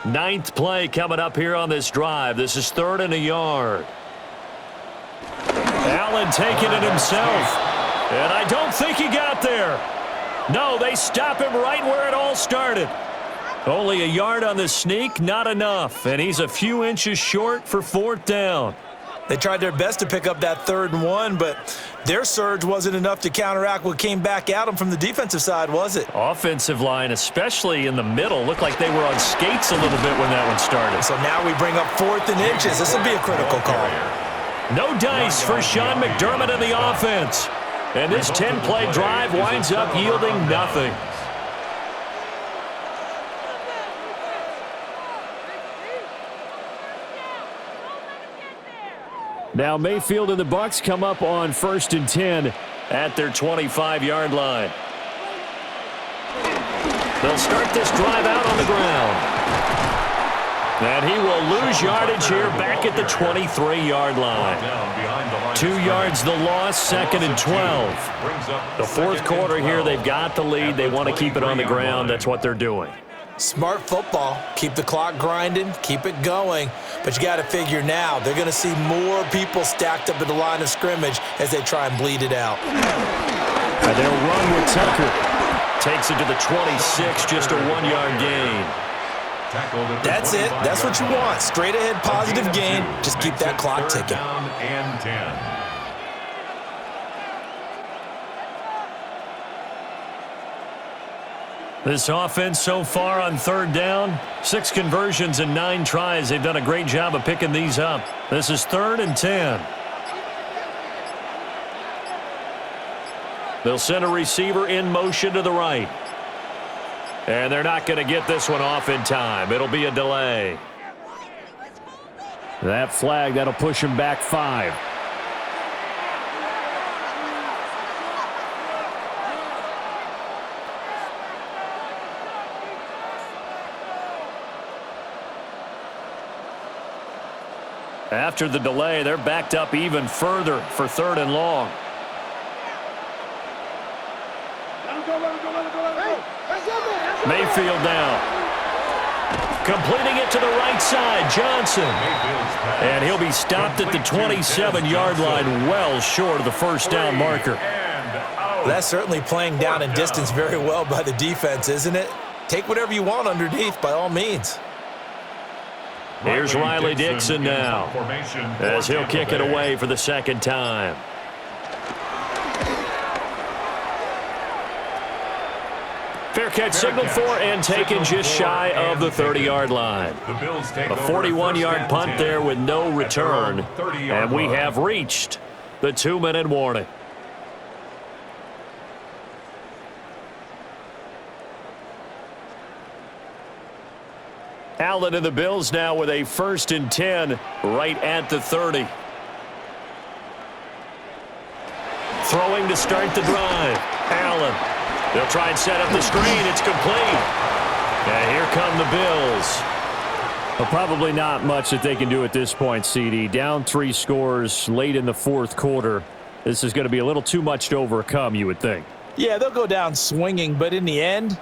Speaker 1: 9th play coming up here on this drive. This is 3rd and a yard. Allen taking it himself. And I don't think he got there. No, they stop him right where it all started. Only a yard on the sneak, not enough. And he's a few inches short for 4th down.
Speaker 3: They tried their best to pick up that 3rd and 1, but their surge wasn't enough to counteract what came back at them from the defensive side, was it?
Speaker 1: Offensive line, especially in the middle, looked like they were on skates a little bit when that one started.
Speaker 3: So now we bring up 4th and inches. This will be a critical call.
Speaker 1: No dice for Sean McDermott and the offense. And this 10-play drive winds up yielding nothing. Now Mayfield and the Bucs come up on 1st and 10 at their 25-yard line. They'll start this drive out on the ground. And he will lose yardage here back at the 23-yard line. 2 yards the loss, 2nd and 12. The 4th quarter here, they've got the lead. They want to keep it on the ground. That's what they're doing.
Speaker 3: Smart football. Keep the clock grinding, keep it going. But you got to figure now, they're going to see more people stacked up at the line of scrimmage as they try and bleed it out.
Speaker 1: And they'll run with Tucker. Takes it to the 26, just a 1-yard gain.
Speaker 3: That's it. That's what you want. Straight ahead, positive gain. Just keep that clock ticking.
Speaker 2: And 10.
Speaker 1: This offense so far on 3rd down, 6 conversions and 9 tries. They've done a great job of picking these up. This is 3rd and 10. They'll send a receiver in motion to the right. And they're not going to get this one off in time. It'll be a delay. That flag, that'll push him back 5. After the delay, they're backed up even further for 3rd and long. Mayfield now. Completing it to the right side, Johnson. And he'll be stopped at the 27-yard line, well short of the first down marker.
Speaker 3: That's certainly playing down in distance very well by the defense, isn't it? Take whatever you want underneath, by all means.
Speaker 1: Here's Riley Dixon now, as he'll kick it away for the 2nd time. Fair catch signaled for and taken just shy of the 30-yard line. A 41-yard punt there with no return. And we have reached the 2-minute warning. Allen and the Bills now with a 1st and 10 right at the 30. Throwing to start the drive. Allen. They'll try and set up the screen. It's complete. And here come the Bills. Well, probably not much that they can do at this point, CD. Down 3 scores late in the 4th quarter. This is going to be a little too much to overcome, you would think.
Speaker 3: Yeah, they'll go down swinging, but in the end,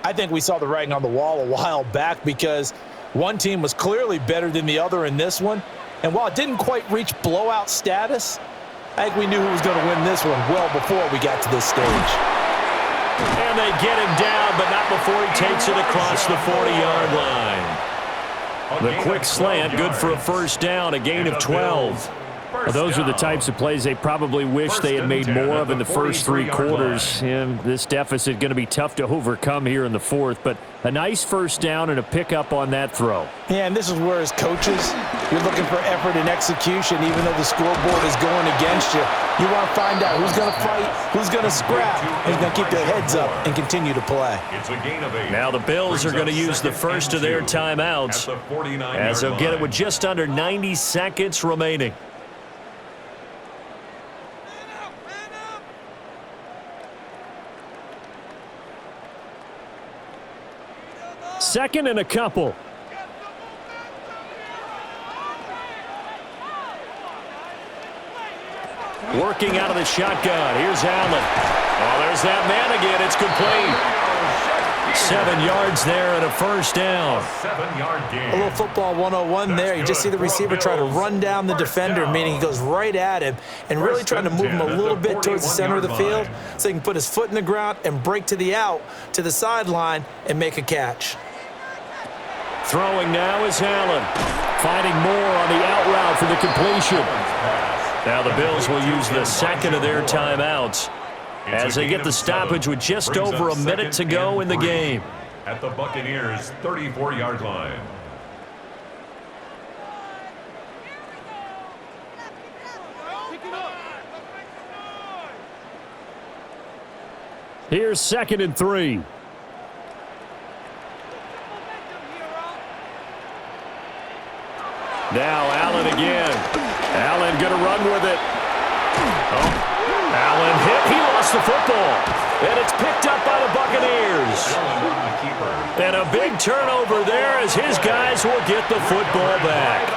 Speaker 3: I think we saw the writing on the wall a while back because one team was clearly better than the other in this one. And while it didn't quite reach blowout status, I think we knew who was going to win this one well before we got to this stage.
Speaker 1: And they get him down, but not before he takes it across the 40-yard line. The quick slant, good for a 1st down, a gain of 12. Well, those are the types of plays they probably wish they had made more of in the first 3 quarters. And this deficit going to be tough to overcome here in the 4th, but a nice 1st down and a pickup on that throw.
Speaker 3: Yeah, and this is where as coaches, you're looking for effort and execution, even though the scoreboard is going against you. You want to find out who's going to fight, who's going to scrap, who's going to keep their heads up and continue to play.
Speaker 1: Now the Bills are going to use the first of their timeouts as they'll get it with just under 90 seconds remaining. Second and a couple. Working out of the shotgun. Here's Allen. Oh, there's that man again. It's complete. 7 yards there and a 1st down.
Speaker 2: 7-yard gain.
Speaker 3: A little football 101 there. You just see the receiver try to run down the defender, meaning he goes right at him and really trying to move him a little bit towards the center of the field so he can put his foot in the ground and break to the out, to the sideline, and make a catch.
Speaker 1: Throwing now is Allen. Finding more on the out route for the completion. Now the Bills will use the second of their timeouts as they get the stoppage with just over a minute to go in the game.
Speaker 2: At the Buccaneers' 34-yard line.
Speaker 1: Here's 2nd and 3. Now Allen again. Allen going to run with it. Oh, Allen hit. He lost the football. And it's picked up by the Buccaneers. And a big turnover there as his guys will get the football back.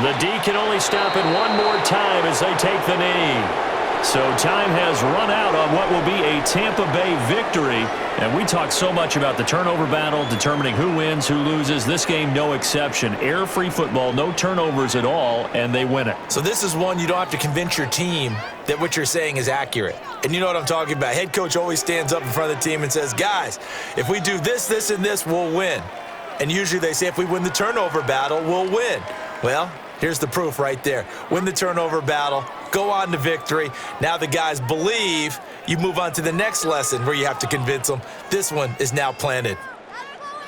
Speaker 1: The D can only stop it one more time as they take the knee. So time has run out on what will be a Tampa Bay victory. And we talk so much about the turnover battle, determining who wins, who loses. This game, no exception. Error-free football, no turnovers at all, and they win it.
Speaker 3: So this is one you don't have to convince your team that what you're saying is accurate. And you know what I'm talking about. Head coach always stands up in front of the team and says, guys, if we do this, this, and this, we'll win. And usually they say if we win the turnover battle, we'll win. Well, here's the proof right there. Win the turnover battle, go on to victory. Now the guys believe. You move on to the next lesson where you have to convince them. This one is now planted.